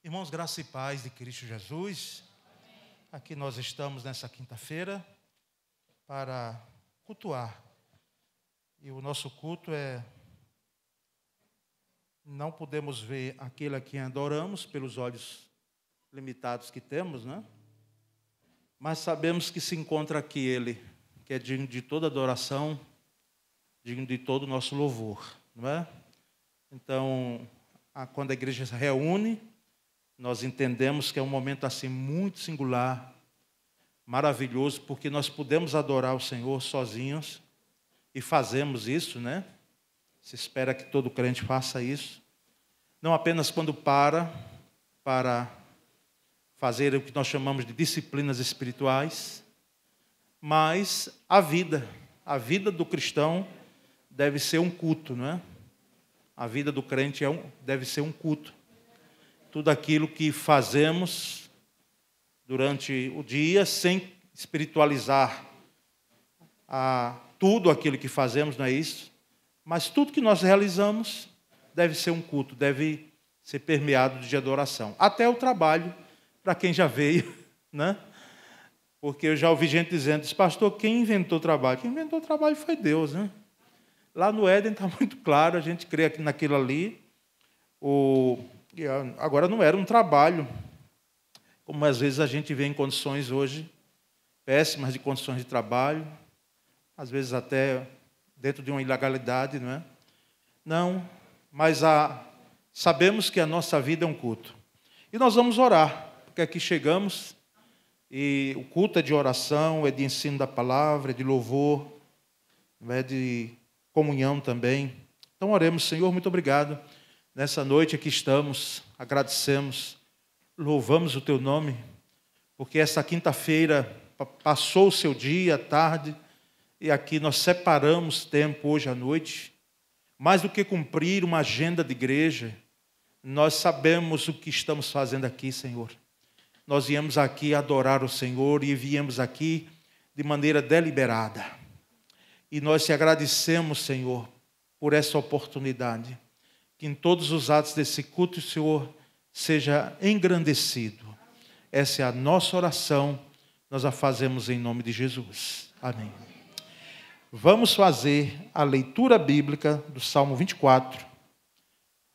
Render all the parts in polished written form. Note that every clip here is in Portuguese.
Irmãos, graça e paz de Cristo Jesus. Aqui nós estamos nessa quinta-feira para cultuar. E o nosso culto não podemos ver aquele a quem adoramos pelos olhos limitados que temos, né? Mas sabemos que se encontra aqui Ele, que é digno de toda adoração, digno de todo o nosso louvor, não é? Então, quando a igreja se reúne, nós entendemos que é um momento assim muito singular, maravilhoso, porque nós podemos adorar o Senhor sozinhos e fazemos isso, né? Se espera que todo crente faça isso. Não apenas quando para fazer o que nós chamamos de disciplinas espirituais, mas a vida do cristão deve ser um culto, não é? A vida do crente deve ser um culto. Tudo aquilo que fazemos durante o dia, sem espiritualizar tudo aquilo que fazemos, não é isso? Mas tudo que nós realizamos deve ser um culto, deve ser permeado de adoração. Até o trabalho, para quem já veio, né? Porque eu já ouvi gente dizendo, pastor, quem inventou o trabalho? Quem inventou o trabalho foi Deus, né? Lá no Éden está muito claro, a gente crê aqui naquilo ali. Agora não era um trabalho, como às vezes a gente vê em condições hoje péssimas de condições de trabalho, às vezes até dentro de uma ilegalidade, não é? Não, mas sabemos que a nossa vida é um culto. E nós vamos orar, porque aqui chegamos e o culto é de oração, é de ensino da palavra, é de louvor, é de comunhão também. Então oremos. Senhor, muito obrigado. Nessa noite aqui estamos, agradecemos, louvamos o Teu nome, porque essa quinta-feira passou o seu dia, a tarde, e aqui nós separamos tempo hoje à noite. Mais do que cumprir uma agenda de igreja, nós sabemos o que estamos fazendo aqui, Senhor. Nós viemos aqui adorar o Senhor e viemos aqui de maneira deliberada. E nós te agradecemos, Senhor, por essa oportunidade. Que em todos os atos desse culto o Senhor seja engrandecido. Essa é a nossa oração, nós a fazemos em nome de Jesus. Amém. Vamos fazer a leitura bíblica do Salmo 24.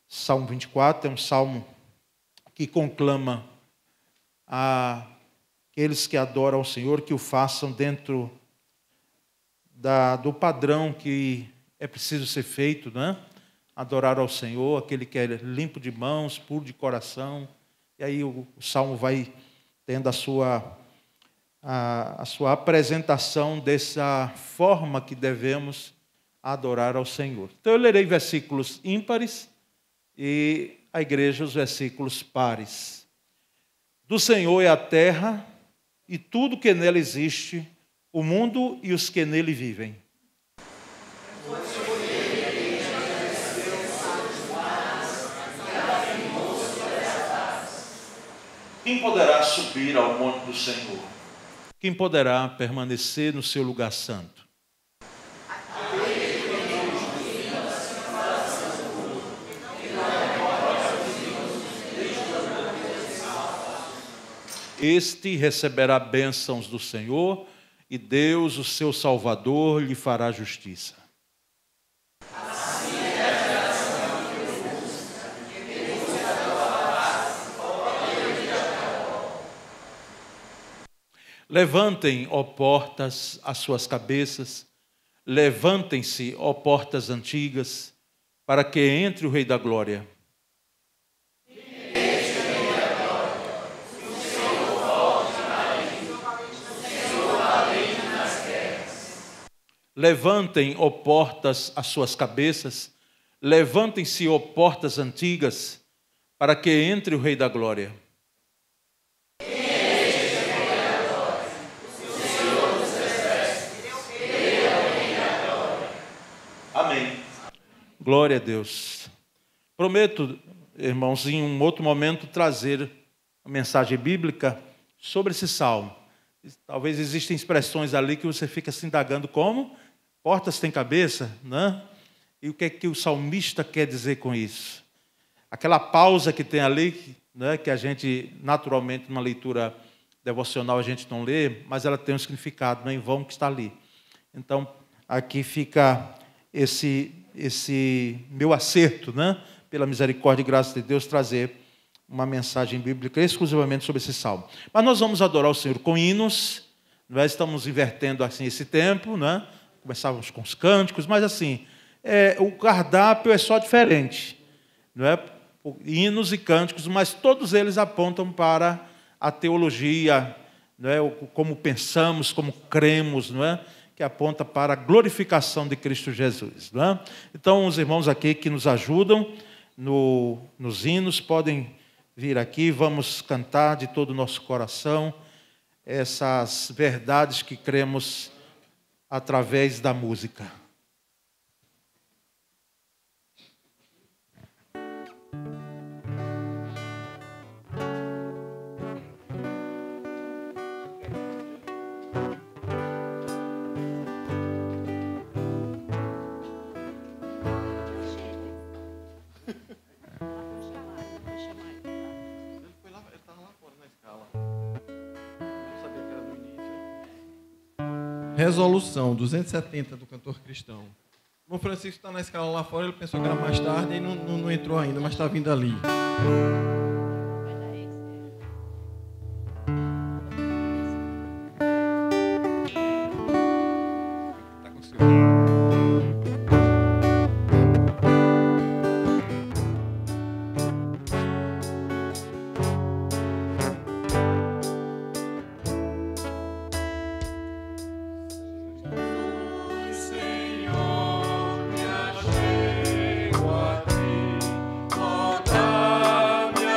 Salmo 24 é um salmo que conclama aqueles que adoram ao Senhor, que o façam dentro do padrão que é preciso ser feito, né? Adorar ao Senhor, aquele que é limpo de mãos, puro de coração. E aí o salmo vai tendo a sua apresentação dessa forma que devemos adorar ao Senhor. Então eu lerei versículos ímpares e a igreja os versículos pares. Do Senhor é a terra e tudo que nela existe, o mundo e os que nele vivem. Quem poderá subir ao monte do Senhor? Quem poderá permanecer no seu lugar santo? Este receberá bênçãos do Senhor, e Deus, o seu Salvador, lhe fará justiça. Levantem, ó portas, as suas cabeças, levantem-se, ó portas antigas, para que entre o Rei da Glória. Levantem, ó portas, as suas cabeças, levantem-se, ó portas antigas, para que entre o Rei da Glória. Amém. Glória a Deus. Prometo, irmãos, em um outro momento trazer a mensagem bíblica sobre esse salmo. Talvez existem expressões ali que você fica se indagando como portas têm cabeça, né? E o que é que o salmista quer dizer com isso? Aquela pausa que tem ali, né, que a gente, naturalmente, numa leitura devocional, a gente não lê, mas ela tem um significado, não é em vão que está ali. Então, aqui fica esse meu acerto, né, pela misericórdia e graça de Deus, trazer uma mensagem bíblica exclusivamente sobre esse salmo. Mas nós vamos adorar o Senhor com hinos, nós estamos invertendo assim esse tempo, né? Começávamos com os cânticos, mas assim, o cardápio é só diferente, não é? Hinos e cânticos, mas todos eles apontam para a teologia, não é? Como pensamos, como cremos, não é? Que aponta para a glorificação de Cristo Jesus, não é? Então, os irmãos aqui que nos ajudam nos hinos podem vir aqui, vamos cantar de todo o nosso coração essas verdades que cremos através da música. Resolução 270 do Cantor Cristão. O irmão Francisco está na escala lá fora, ele pensou que era mais tarde e não entrou ainda, mas está vindo ali. Minha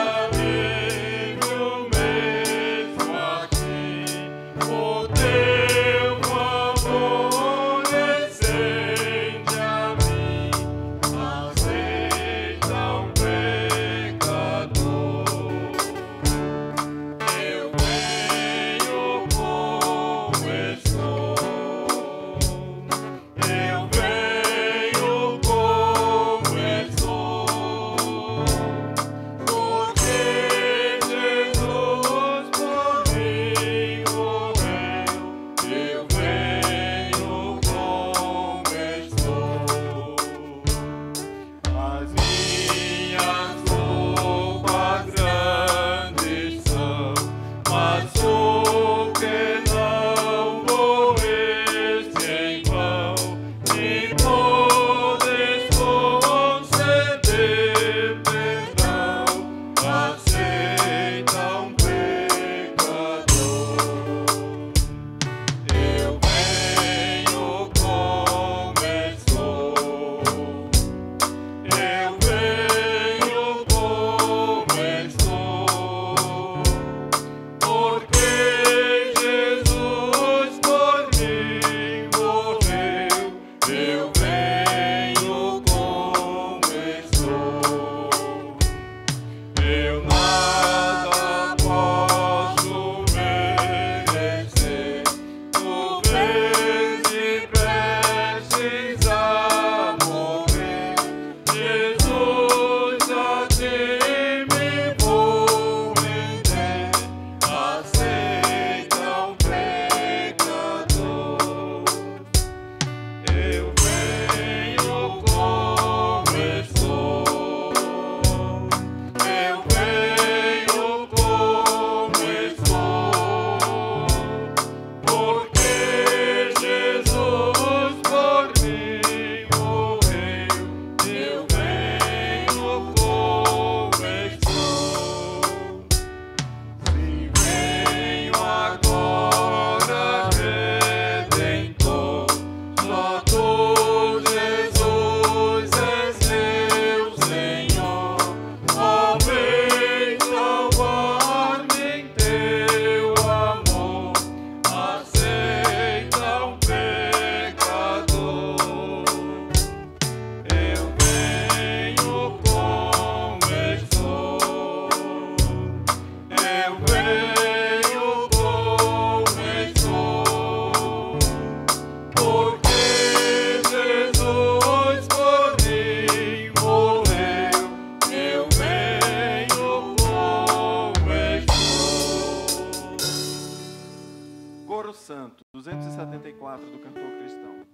Santo, 274 do Cantor Cristão.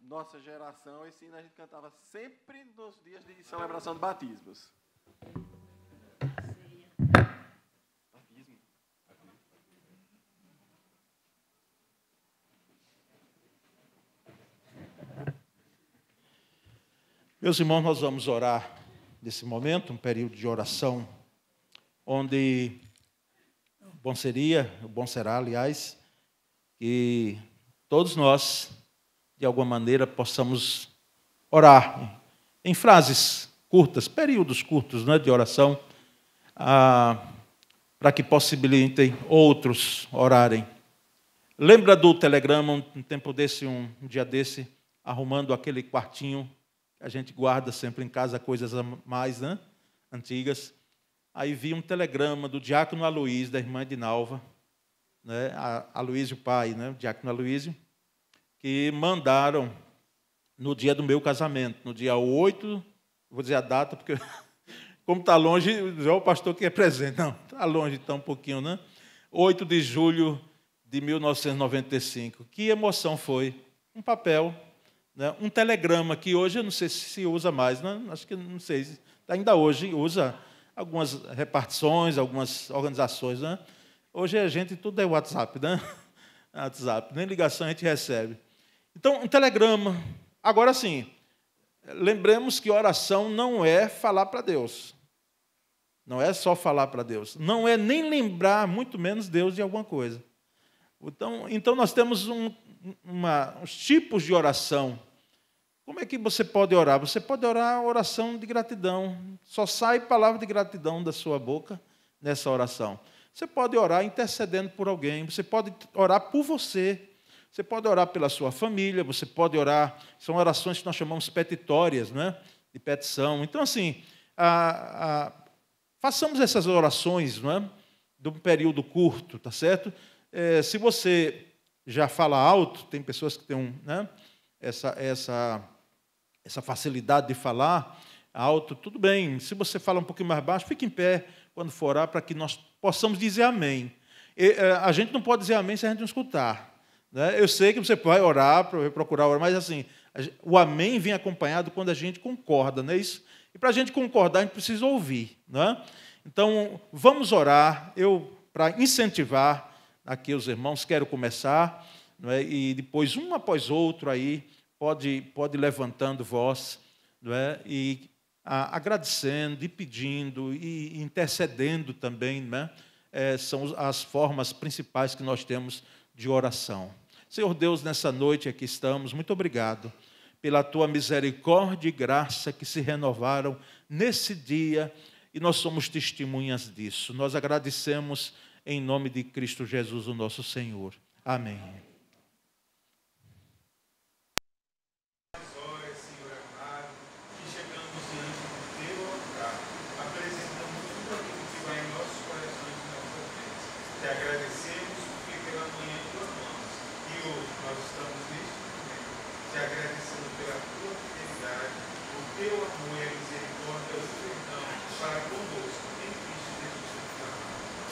Nossa geração, esse hino a gente cantava sempre nos dias de celebração de batismos. Meus irmãos, nós vamos orar nesse momento, um período de oração, onde bom será, aliás, que todos nós, de alguma maneira, possamos orar em frases curtas, períodos curtos, né, de oração, para que possibilitem outros orarem. Lembra do telegrama, um tempo desse, um dia desse, arrumando aquele quartinho que a gente guarda sempre em casa, coisas mais, né, antigas. Aí vi um telegrama do diácono Aloísio, da irmã Edinalva, né, Aloísio pai, né, o diácono Aloísio, que mandaram no dia do meu casamento, no dia 8, vou dizer a data, porque como está longe, já o pastor que é presente, não, está longe, está um pouquinho, né? 8 de julho de 1995. Que emoção foi! Um papel, né? Um telegrama, que hoje eu não sei se usa mais, né? Acho que não sei, ainda hoje usa algumas repartições, algumas organizações, né? Hoje a gente, tudo é WhatsApp, né? WhatsApp, nem ligação a gente recebe. Então, um telegrama. Agora sim, lembremos que oração não é falar para Deus. Não é só falar para Deus. Não é nem lembrar, muito menos Deus de alguma coisa. Então nós temos uns tipos de oração. Como é que você pode orar? Você pode orar a oração de gratidão. Só sai palavra de gratidão da sua boca nessa oração. Você pode orar intercedendo por alguém. Você pode orar por você. Você pode orar pela sua família, você pode orar, são orações que nós chamamos petitórias, né? De petição. Então, assim, façamos essas orações, não é? De um período curto, tá certo? Se você já fala alto, tem pessoas que têm né? essa facilidade de falar alto, tudo bem. Se você fala um pouquinho mais baixo, fique em pé quando for orar, para que nós possamos dizer amém. A gente não pode dizer amém se a gente não escutar. Né? Eu sei que você vai orar, procurar orar, mas assim, o amém vem acompanhado quando a gente concorda, não é isso? E para a gente concordar, a gente precisa ouvir. Não é? Então, vamos orar. Eu, para incentivar aqui os irmãos, quero começar, não é? E depois, um após outro, aí, pode levantando voz, não é? E agradecendo, e pedindo, e intercedendo também, não é? São as formas principais que nós temos de oração. Senhor Deus, nessa noite aqui estamos, muito obrigado pela tua misericórdia e graça que se renovaram nesse dia, e nós somos testemunhas disso. Nós agradecemos em nome de Cristo Jesus, o nosso Senhor. Amém.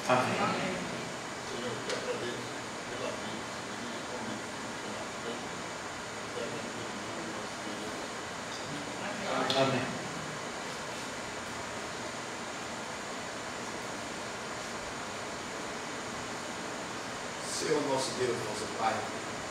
Amém. Senhor, eu te agradeço pela vida, Amém. Senhor, nosso Deus, nosso Pai,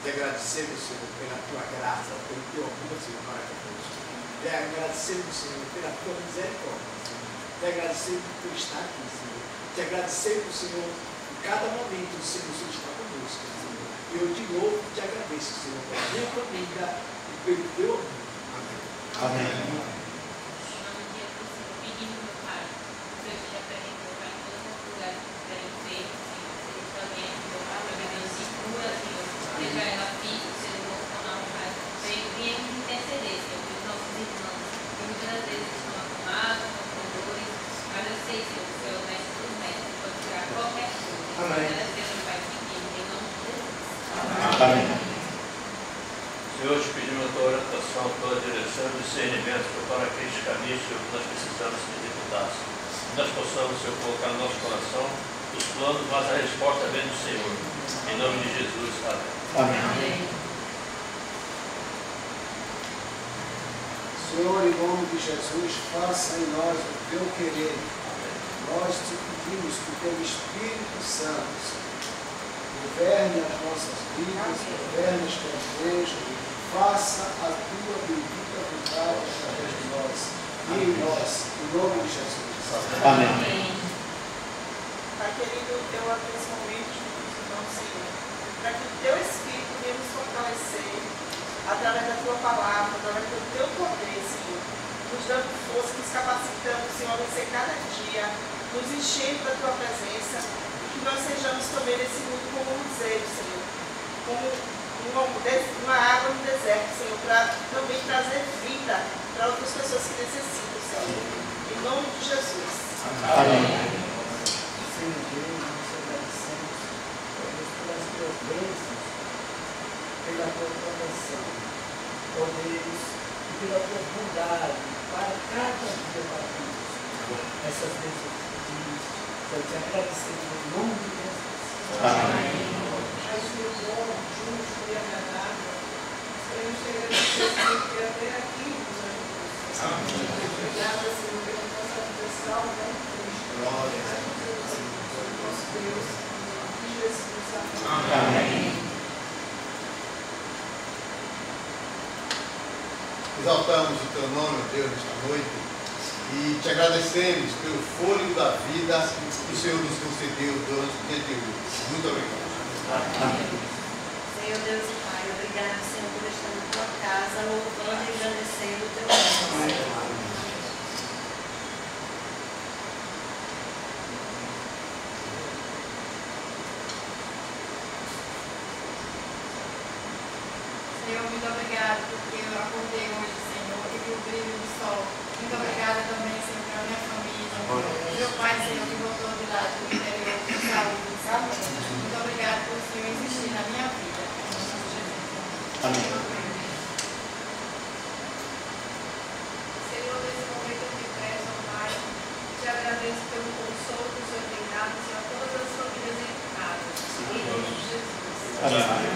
te agradecemos, Senhor, pela tua graça, pelo teu amor, Senhor, para conosco. Te agradecemos, Senhor, pela tua misericórdia, Senhor. Te agradecemos por estar aqui, Senhor. Te agradecemos, Senhor, em cada momento, Senhor, o Senhor está conosco, Senhor. E eu de novo te agradeço, Senhor, pela minha família e pelo teu amor. Amém. Amém. Amém. Senhor, te pedimos a tua orientação, a tua direção e discernimento para aqueles caminhos que nós precisamos que executasse. Que nós possamos, Senhor, colocar no nosso coração os planos, mas a resposta vem do Senhor. Em nome de Jesus, amém. Amém. Senhor, em nome de Jesus, faça em nós o teu querer. Nós te pedimos que o teu Espírito Santo, Senhor, governe as nossas vidas, governe esta igreja, faça a tua bendita vontade através de nós e em nós, em nome de Jesus. Amém. Pai querido, eu abro esse momento de nosso Senhor, para que o teu Espírito venha nos fortalecer através da tua palavra, através do teu poder, Senhor, nos dando força, nos capacitando, Senhor, a vencer cada dia, nos enchendo da tua presença, que nós sejamos também nesse mundo como um desejo, Senhor, como uma água no deserto, Senhor, para também trazer vida para outras pessoas que necessitam, Senhor. Em nome de Jesus. Amém. Senhor Deus, nós agradecemos pelas tuas bênçãos, pela tua proteção, ó Deus, e pela tua bondade para cada dia para nós. Essas bênçãos que pedimos, eu te agradecemos em nome de Jesus. Amém. Mas o teu bom, justo e agradável, nós queremos te agradecer por até aqui nos ajudou. Obrigada, Senhor, pela nossa vida salva em Cristo. Glória a Nosso Deus, em Jesus. Amém. Amém. Exaltamos o teu nome, Deus, nesta noite, e te agradecemos pelo fôlego da vida que o Senhor nos concedeu durante o dia de hoje. Muito obrigado. Senhor Deus e Pai, obrigado, Senhor, por estar na tua casa, louvando e agradecendo o teu nome, Senhor. Senhor, muito obrigada porque eu acordei hoje, Senhor, e vi o brilho do sol. Muito obrigada também, Senhor, pela minha família. Meu pai, Senhor, que voltou de lá do interior de saúde, sabe? Muito obrigada por o Senhor existir na minha vida. Em nome de Jesus. Amém. Senhor, nesse momento eu te peço, Pai, te agradeço pelo consolo que o Senhor tem dado, Senhor, a todas as famílias em casa. Amém.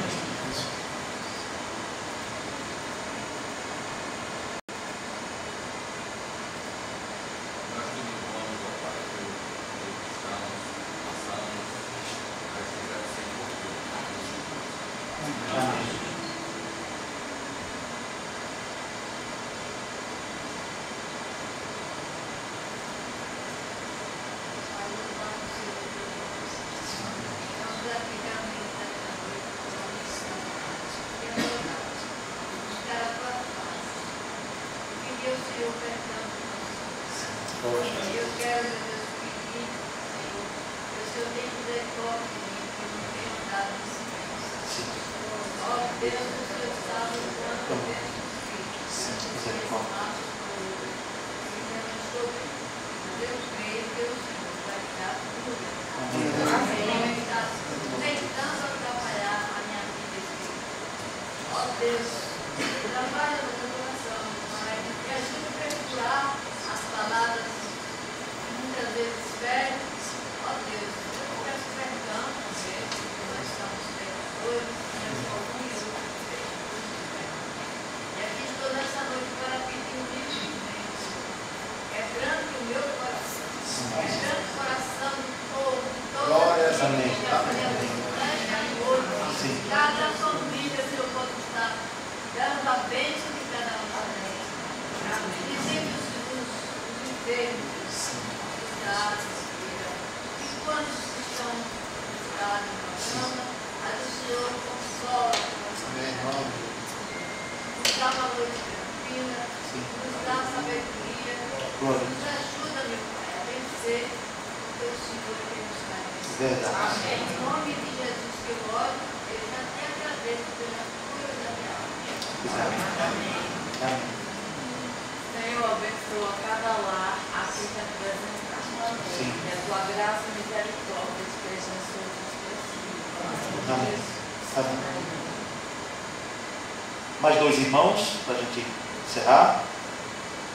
Mais dois irmãos, para a gente encerrar.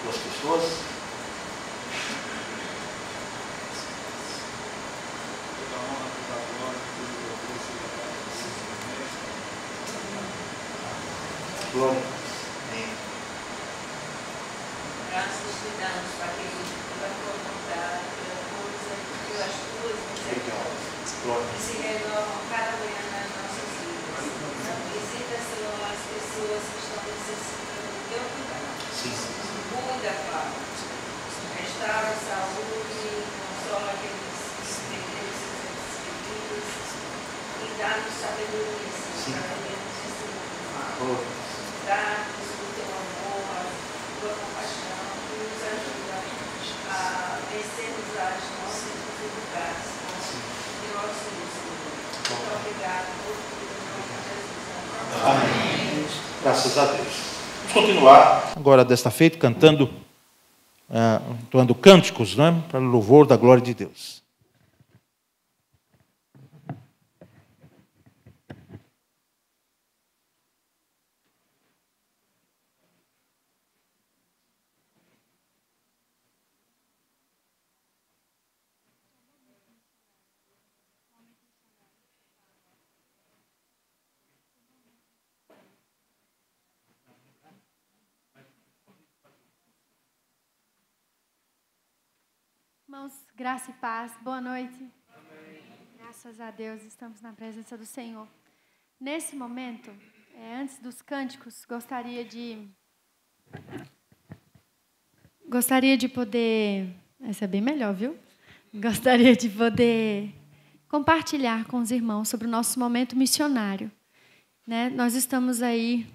Duas pessoas. Glória. Amém. Graças te damos, Pai querido, pela tua vontade, pela coisa, pelas tuas misericórdias, que se renovam cada manhã nas nossas vidas. Visita, Senhor, as pessoas que estão necessitando do teu cuidado. Cuida, Pai. Restaura a saúde, consola aqueles que perderam seus entes queridos e dá-nos sabedoria, Senhor, para vivermos esse mundo. Dá-nos o teu amor, a tua compaixão, que nos ajuda a vencermos as nossas dificuldades. Que nós somos, Senhor. Muito obrigado por tudo, em nome de Jesus. Amém. Graças a Deus. Vamos continuar agora desta feita cantando, entoando cânticos, né, para o louvor da glória de Deus. Irmãos, graça e paz, boa noite. Amém. Graças a Deus, estamos na presença do Senhor. Nesse momento, antes dos cânticos, gostaria de poder... Essa é bem melhor, viu? Gostaria de poder compartilhar com os irmãos sobre o nosso momento missionário. Né? Nós estamos aí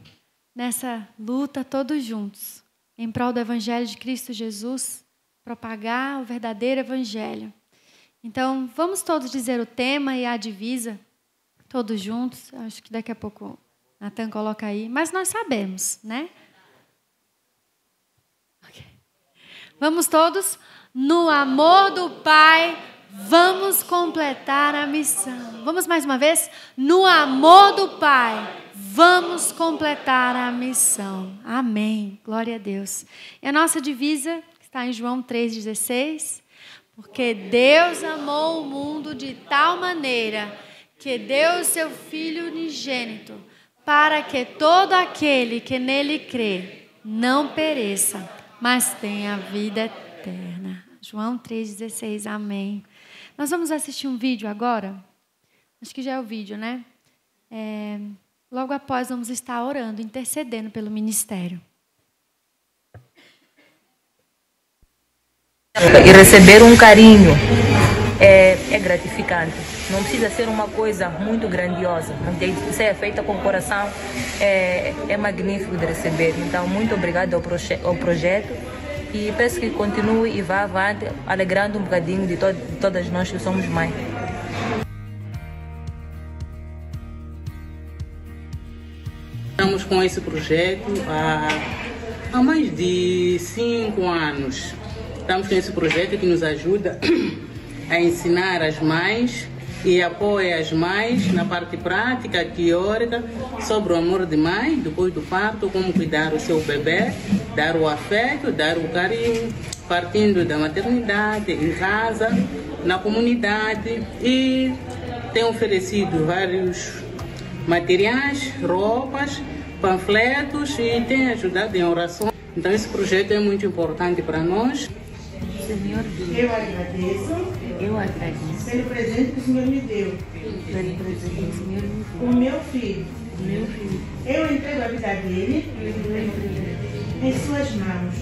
nessa luta todos juntos, em prol do Evangelho de Cristo Jesus, propagar o verdadeiro evangelho. Então, vamos todos dizer o tema e a divisa, todos juntos. Acho que daqui a pouco Natan coloca aí, mas nós sabemos, né? Okay. Vamos todos? No amor do Pai, vamos completar a missão. Vamos mais uma vez? No amor do Pai, vamos completar a missão. Amém. Glória a Deus. E a nossa divisa está em João 3,16. Porque Deus amou o mundo de tal maneira que deu o seu Filho unigênito, para que todo aquele que nele crê não pereça, mas tenha vida eterna. João 3,16, amém. Nós vamos assistir um vídeo agora. Acho que já é o vídeo, né? Logo após vamos estar orando, intercedendo pelo ministério. E receber um carinho é gratificante. Não precisa ser uma coisa muito grandiosa. Se é feita com o coração, é magnífico de receber. Então, muito obrigado ao projeto. E peço que continue e vá avante, alegrando um bocadinho de todas nós que somos mães. Estamos com esse projeto há mais de 5 anos. Estamos com esse projeto que nos ajuda a ensinar as mães e apoia as mães na parte prática, teórica, sobre o amor de mãe, depois do parto, como cuidar do seu bebê, dar o afeto, dar o carinho, partindo da maternidade, em casa, na comunidade. E tem oferecido vários materiais, roupas, panfletos e tem ajudado em oração. Então esse projeto é muito importante para nós. Senhor Deus, eu agradeço pelo presente que o Senhor me deu. O meu filho. Eu entrego a vida dele em suas mãos.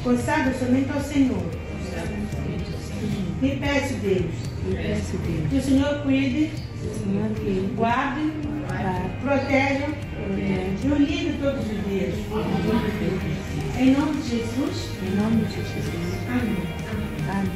Consagro somente ao Senhor. E peço, Deus, que o Senhor cuide, guarde, proteja e o livre todos os dias. Em nome de Jesus. Amém. Amém.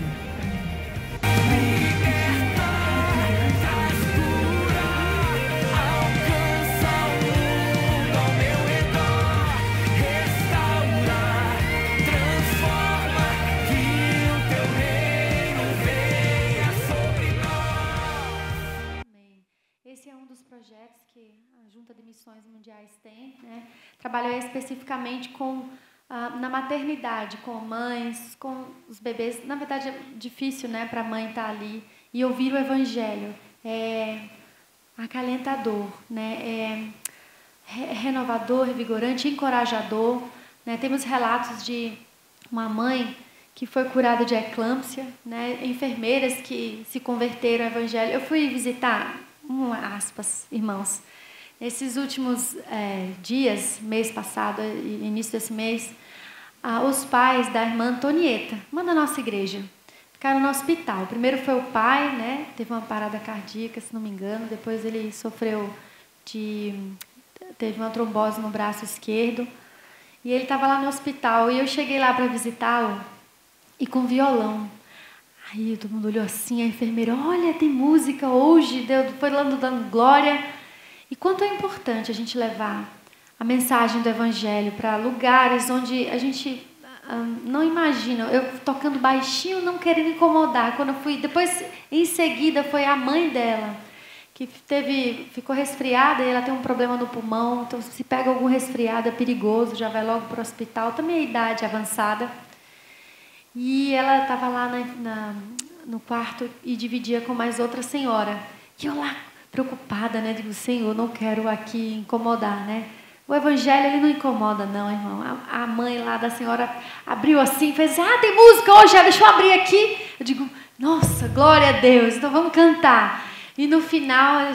Esse é um dos projetos que a Junta de Missões Mundiais tem, né? Trabalha especificamente na maternidade, com mães, com os bebês. Na verdade, é difícil, né, para a mãe estar ali e ouvir o Evangelho. É acalentador, né? É renovador, revigorante, encorajador, né? Temos relatos de uma mãe que foi curada de eclâmpsia, né? Enfermeiras que se converteram ao Evangelho. Eu fui visitar, aspas, irmãos, nesses últimos dias, mês passado, início desse mês, os pais da irmã Antonieta, irmã da nossa igreja, ficaram no hospital. Primeiro foi o pai, né? Teve uma parada cardíaca, se não me engano. Depois ele teve uma trombose no braço esquerdo. E ele estava lá no hospital. E eu cheguei lá para visitá-lo e com violão. Aí todo mundo olhou assim, a enfermeira, olha, tem música hoje, foi lá dando glória. E quanto é importante a gente levar a mensagem do Evangelho para lugares onde a gente não imagina. Eu tocando baixinho, não querendo incomodar. Quando eu fui, depois, em seguida, foi a mãe dela, que ficou resfriada e ela tem um problema no pulmão. Então, se pega algum resfriado, é perigoso, já vai logo para o hospital. Também é idade avançada. E ela estava lá no quarto e dividia com mais outra senhora. E eu lá, preocupada, né? Digo, Senhor, não quero aqui incomodar, né? O Evangelho, ele não incomoda, não, irmão. A mãe lá da senhora abriu assim, fez, tem música hoje, deixa eu abrir aqui. Eu digo, nossa, glória a Deus, então vamos cantar. E no final,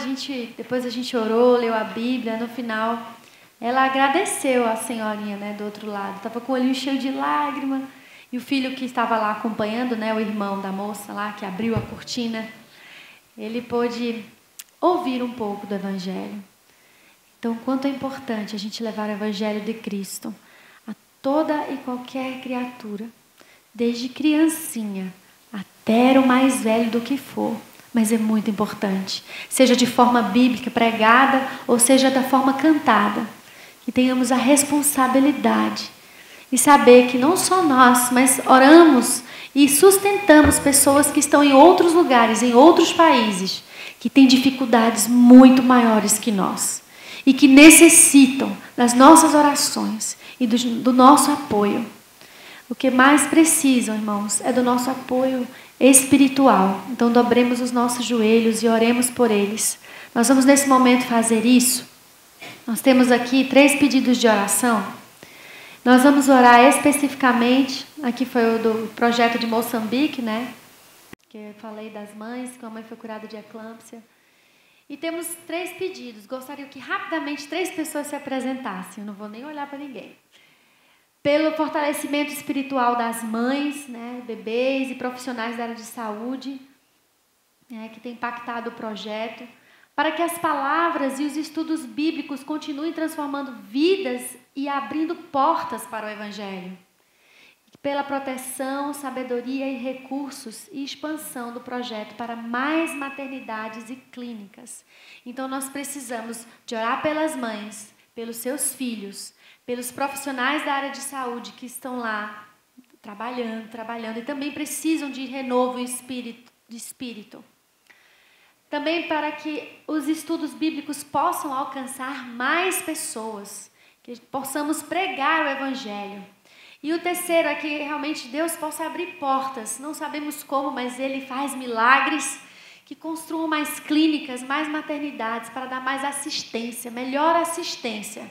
depois a gente orou, leu a Bíblia, no final, ela agradeceu a senhorinha, né, do outro lado. Estava com o olhinho cheio de lágrima. E o filho que estava lá acompanhando, né, o irmão da moça lá, que abriu a cortina, ele pôde ouvir um pouco do Evangelho. Então, quanto é importante a gente levar o Evangelho de Cristo a toda e qualquer criatura, desde criancinha até o mais velho do que for. Mas é muito importante, seja de forma bíblica, pregada, ou seja da forma cantada, que tenhamos a responsabilidade e saber que não só nós, mas oramos e sustentamos pessoas que estão em outros lugares, em outros países, que têm dificuldades muito maiores que nós e que necessitam das nossas orações e do nosso apoio. O que mais precisam, irmãos, é do nosso apoio espiritual. Então, dobremos os nossos joelhos e oremos por eles. Nós vamos, nesse momento, fazer isso. Nós temos aqui 3 pedidos de oração. Nós vamos orar especificamente, aqui foi o do projeto de Moçambique, né? Que eu falei das mães, que a mãe foi curada de eclâmpsia. E temos 3 pedidos. Gostaria que rapidamente 3 pessoas se apresentassem. Eu não vou nem olhar para ninguém. Pelo fortalecimento espiritual das mães, né, bebês e profissionais da área de saúde, né, que tem impactado o projeto, para que as palavras e os estudos bíblicos continuem transformando vidas e abrindo portas para o Evangelho. Pela proteção, sabedoria e recursos e expansão do projeto para mais maternidades e clínicas. Então, nós precisamos de orar pelas mães, pelos seus filhos, pelos profissionais da área de saúde que estão lá trabalhando e também precisam de renovo de espírito. Também para que os estudos bíblicos possam alcançar mais pessoas, que possamos pregar o Evangelho. E o terceiro é que realmente Deus possa abrir portas, não sabemos como, mas Ele faz milagres, que construam mais clínicas, mais maternidades, para dar mais assistência, melhor assistência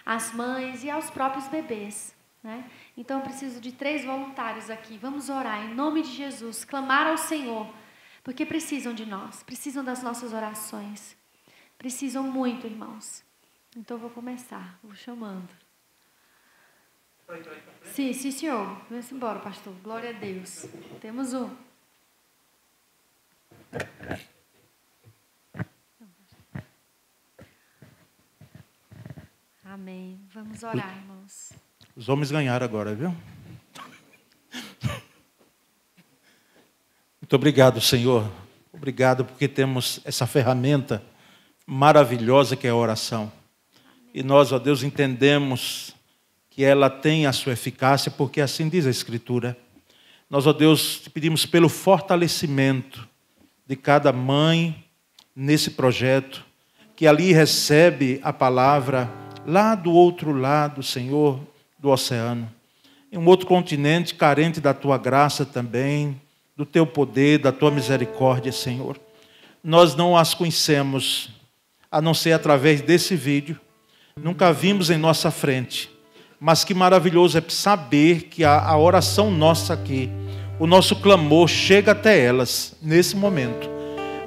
às mães e aos próprios bebês, né? Então eu preciso de 3 voluntários aqui. Vamos orar em nome de Jesus, clamar ao Senhor, porque precisam de nós, precisam das nossas orações, precisam muito, irmãos. Então eu vou começar, vou chamando. Sim, senhor. Vamos embora, pastor. Glória a Deus. Temos um. Amém. Vamos orar, irmãos. Os homens ganharam agora, viu? Muito obrigado, Senhor. Obrigado porque temos essa ferramenta maravilhosa que é a oração. E nós, ó Deus, entendemos que ela tem a sua eficácia, porque assim diz a Escritura. Nós, ó Deus, te pedimos pelo fortalecimento de cada mãe nesse projeto, que ali recebe a palavra lá do outro lado, Senhor, do oceano, em um outro continente carente da Tua graça também, do Teu poder, da Tua misericórdia, Senhor. Nós não as conhecemos, a não ser através desse vídeo, nunca vimos em nossa frente, mas que maravilhoso é saber que a oração nossa aqui, o nosso clamor chega até elas nesse momento.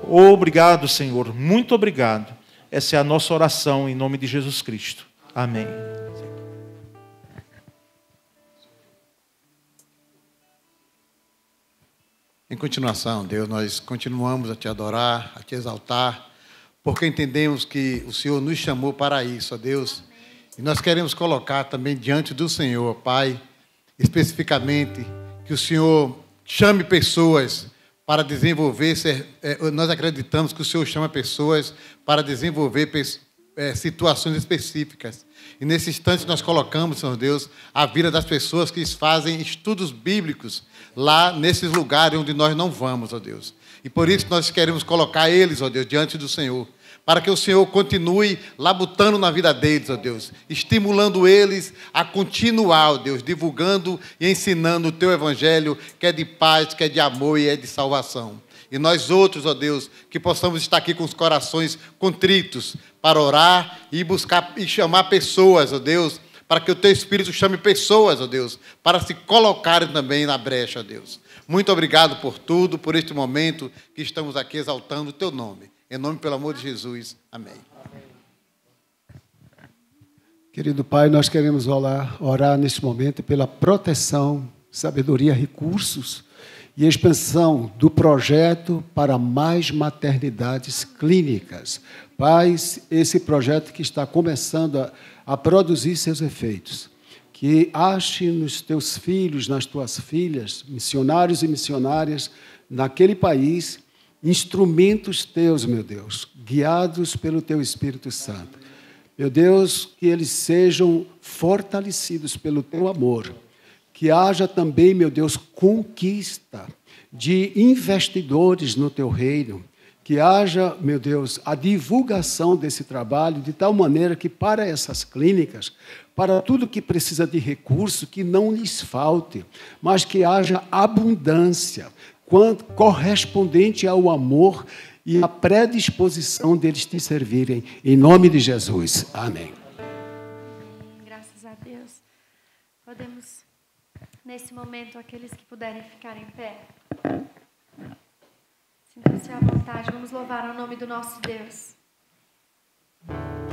Obrigado, Senhor, muito obrigado. Essa é a nossa oração em nome de Jesus Cristo. Amém. Em continuação, Deus, nós continuamos a Te adorar, a Te exaltar, porque entendemos que o Senhor nos chamou para isso, ó Deus. E nós queremos colocar também diante do Senhor, Pai, especificamente, que o Senhor chame pessoas para desenvolver, nós acreditamos que o Senhor chama pessoas para desenvolver situações específicas. E nesse instante nós colocamos, Senhor Deus, a vida das pessoas que fazem estudos bíblicos lá nesses lugares onde nós não vamos, ó Deus. E por isso nós queremos colocar eles, ó Deus, diante do Senhor, para que o Senhor continue labutando na vida deles, ó Deus, estimulando eles a continuar, ó Deus, divulgando e ensinando o Teu Evangelho, que é de paz, que é de amor e é de salvação. E nós outros, ó Deus, que possamos estar aqui com os corações contritos para orar e buscar e chamar pessoas, ó Deus, para que o Teu Espírito chame pessoas, ó Deus, para se colocarem também na brecha, ó Deus. Muito obrigado por tudo, por este momento que estamos aqui exaltando o Teu nome. Em nome, pelo amor de Jesus. Amém. Querido Pai, nós queremos orar neste momento pela proteção, sabedoria, recursos e expansão do projeto para mais maternidades clínicas. Pai, esse projeto que está começando a produzir seus efeitos. Que ache nos Teus filhos, nas Tuas filhas, missionários e missionárias naquele país, instrumentos Teus, meu Deus, guiados pelo Teu Espírito Santo. Meu Deus, que eles sejam fortalecidos pelo Teu amor. Que haja também, meu Deus, conquista de investidores no Teu reino. Que haja, meu Deus, a divulgação desse trabalho de tal maneira que para essas clínicas, para tudo que precisa de recurso, que não lhes falte, mas que haja abundância. correspondente ao amor e à predisposição deles te servirem. Em nome de Jesus. Amém. Graças a Deus. Podemos, nesse momento, aqueles que puderem ficar em pé. Sintam-se à vontade. Vamos louvar o nome do nosso Deus. Yeah.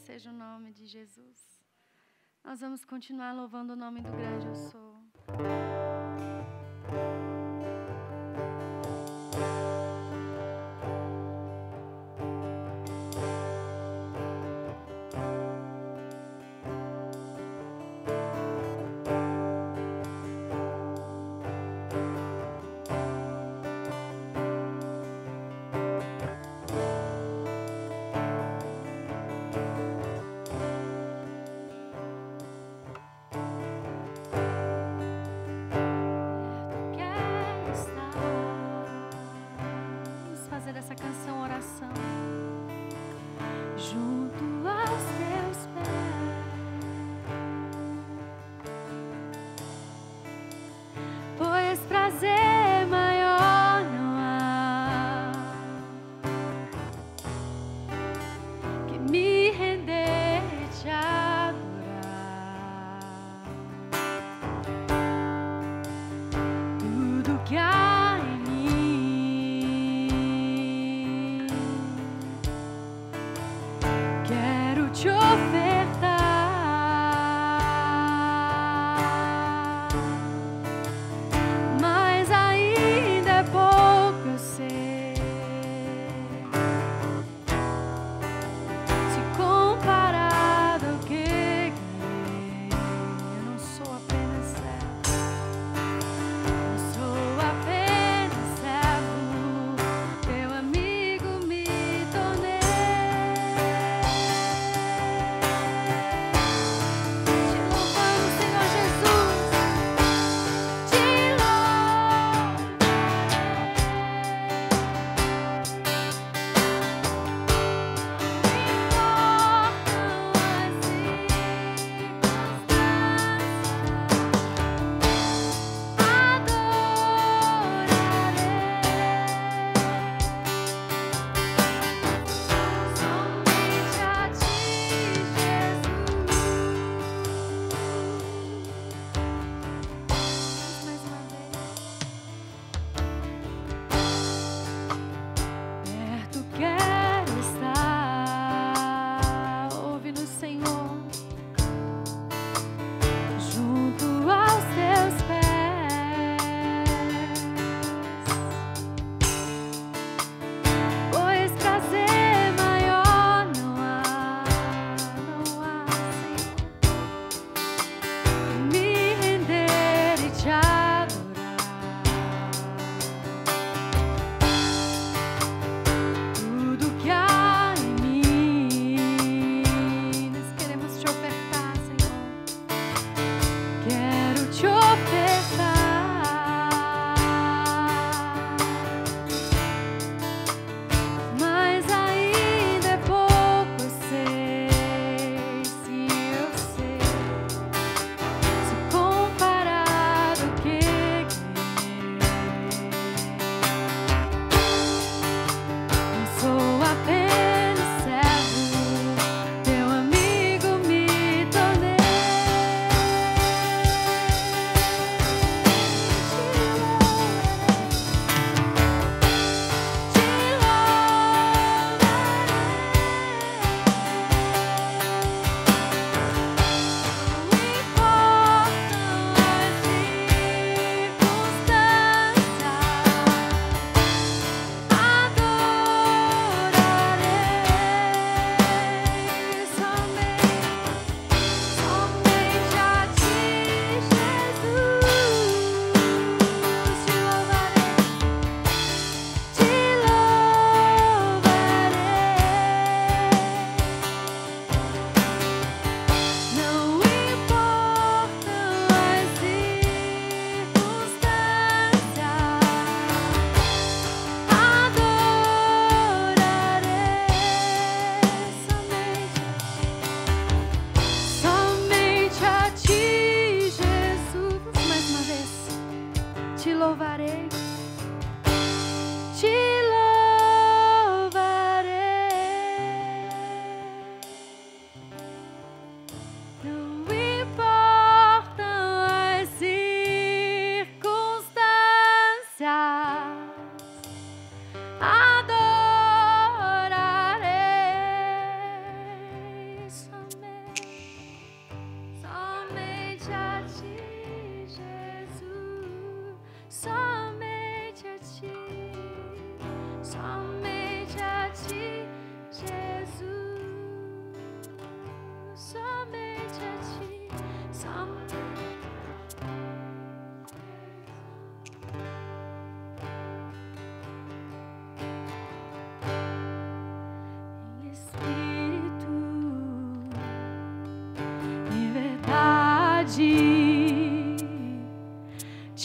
seja o nome de Jesus. Nós vamos continuar louvando o nome do grande eu sou. Quero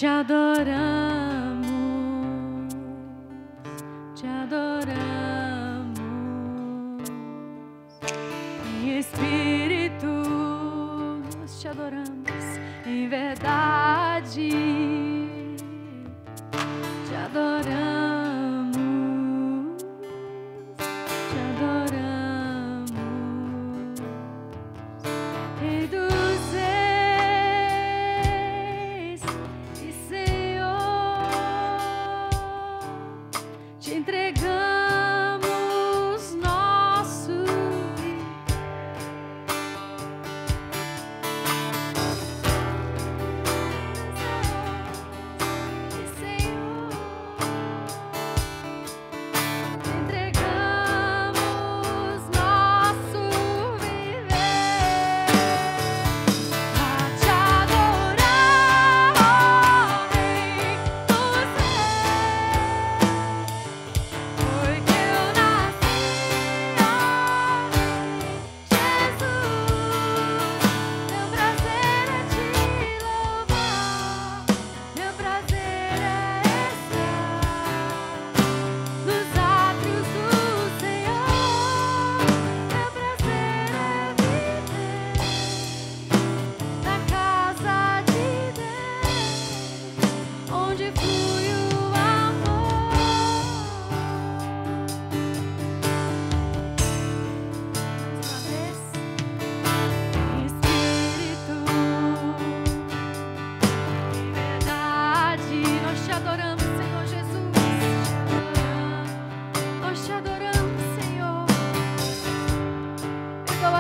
te adoramos, te adoramos. Em espírito nós te adoramos, em verdade te adoramos, te adoramos. Rei dos reis e Senhor, te entregamos nosso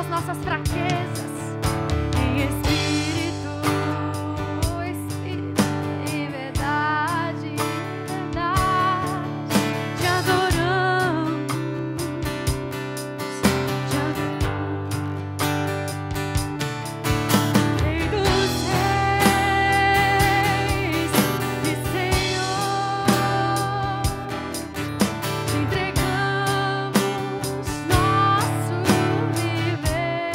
nossas fraquezas, em espírito, espírito, em verdade, verdade, te adoramos, te adoramos. Rei dos reis e Senhor, te entregamos nosso viver.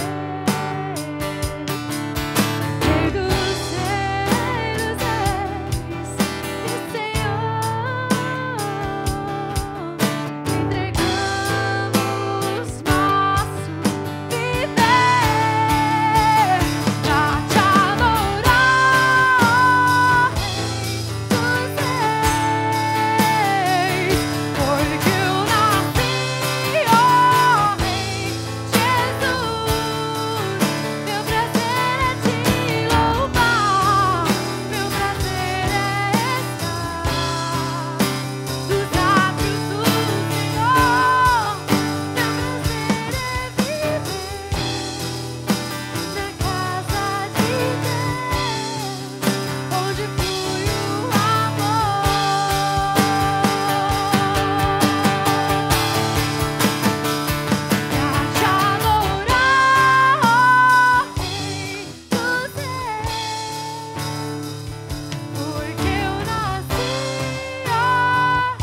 Rei dos reis e Senhor, te entregamos nosso viver pra te adorar, Rei dos reis, porque eu nasci, ó Rei Jesus. Meu prazer é te louvar, meu prazer é estar nos átrios do Senhor. Meu prazer é viver na casa de Deus, onde flui o amor. Pra te adorar, Rei dos reis, porque eu nasci, ó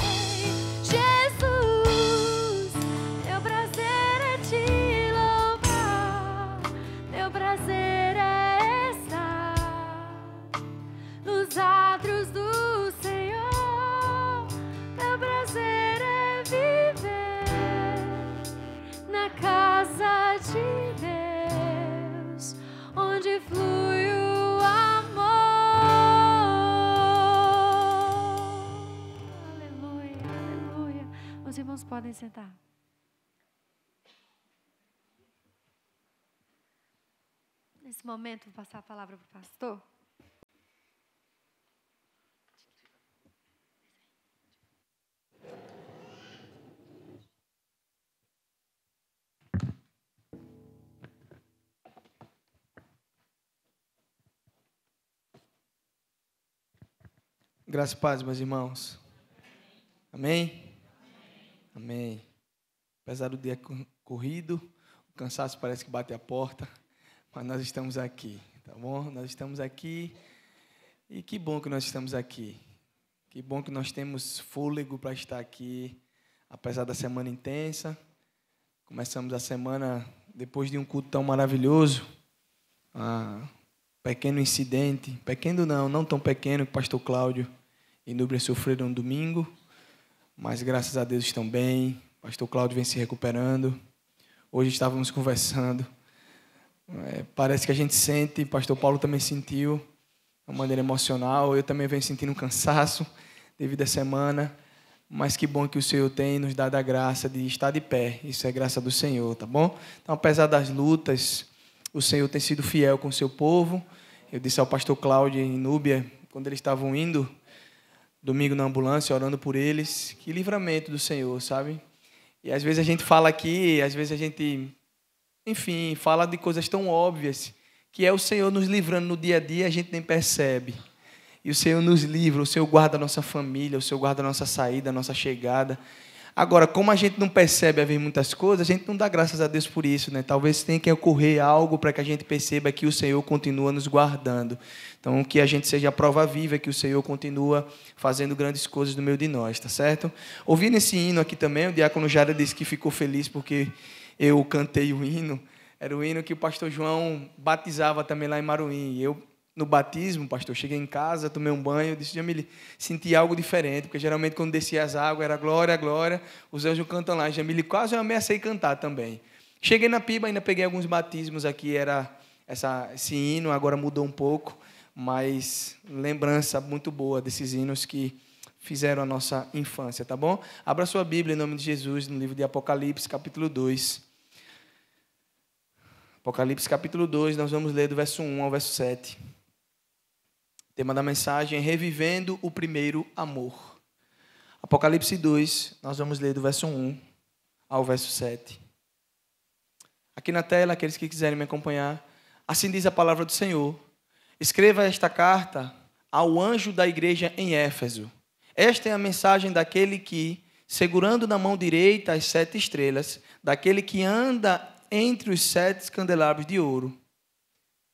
Rei Jesus. Meu prazer é te louvar, meu prazer é estar nos átrios do Senhor. Meu prazer é viver na casa de Deus, onde flui o amor. Aleluia, aleluia. Os irmãos podem sentar. Nesse momento, vou passar a palavra para o pastor. Graça e paz, meus irmãos. Amém? Amém. Apesar do dia corrido, o cansaço parece que bate a porta, mas nós estamos aqui, tá bom? Nós estamos aqui e que bom que nós estamos aqui. Que bom que nós temos fôlego para estar aqui, apesar da semana intensa. Começamos a semana depois de um culto tão maravilhoso. pequeno incidente, pequeno não tão pequeno, que o pastor Cláudio e Núbia sofreram no domingo, mas graças a Deus estão bem. O pastor Cláudio vem se recuperando. Hoje estávamos conversando. Parece que a gente sente, o pastor Paulo também sentiu, de uma maneira emocional. Eu também venho sentindo um cansaço devido à semana. Mas que bom que o Senhor tem nos dado a graça de estar de pé. Isso é graça do Senhor, tá bom? Então, apesar das lutas, o Senhor tem sido fiel com o seu povo. Eu disse ao pastor Cláudio e Núbia, quando eles estavam indo, domingo na ambulância, orando por eles, que livramento do Senhor, sabe? E às vezes a gente fala aqui, às vezes a gente, enfim, fala de coisas tão óbvias, que é o Senhor nos livrando no dia a dia, a gente nem percebe. E o Senhor nos livra, o Senhor guarda a nossa família, o Senhor guarda a nossa saída, a nossa chegada. Agora, como a gente não percebe haver muitas coisas, a gente não dá graças a Deus por isso, né? Talvez tenha que ocorrer algo para que a gente perceba que o Senhor continua nos guardando. Então, que a gente seja a prova viva que o Senhor continua fazendo grandes coisas no meio de nós, tá certo? Ouvindo esse hino aqui também, o diácono Jara disse que ficou feliz porque eu cantei o hino. Era o hino que o pastor João batizava também lá em Maruim. Eu, no batismo, pastor, cheguei em casa, tomei um banho, disse, Jamile, senti algo diferente, porque geralmente quando descia as águas era glória, glória, os anjos cantam lá, Jamile, quase eu ameacei cantar também. Cheguei na Piba, ainda peguei alguns batismos aqui, era esse hino, agora mudou um pouco, mas lembrança muito boa desses hinos que fizeram a nossa infância, tá bom? Abra sua Bíblia em nome de Jesus, no livro de Apocalipse, capítulo 2. Apocalipse, capítulo 2, nós vamos ler do verso 1 ao verso 7. O tema da mensagem é Revivendo o Primeiro Amor. Apocalipse 2, nós vamos ler do verso 1 ao verso 7. Aqui na tela, aqueles que quiserem me acompanhar. Assim diz a palavra do Senhor. Escreva esta carta ao anjo da igreja em Éfeso. Esta é a mensagem daquele que, segurando na mão direita as 7 estrelas, daquele que anda entre os 7 candelabros de ouro.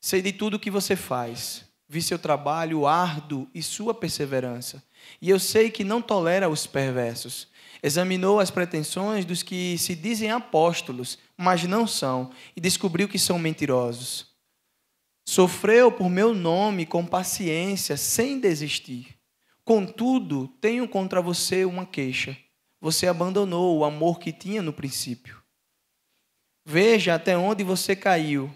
Sei de tudo o que você faz. Vi seu trabalho árduo e sua perseverança. E eu sei que não tolera os perversos. Examinou as pretensões dos que se dizem apóstolos, mas não são, e descobriu que são mentirosos. Sofreu por meu nome com paciência, sem desistir. Contudo, tenho contra você uma queixa. Você abandonou o amor que tinha no princípio. Veja até onde você caiu.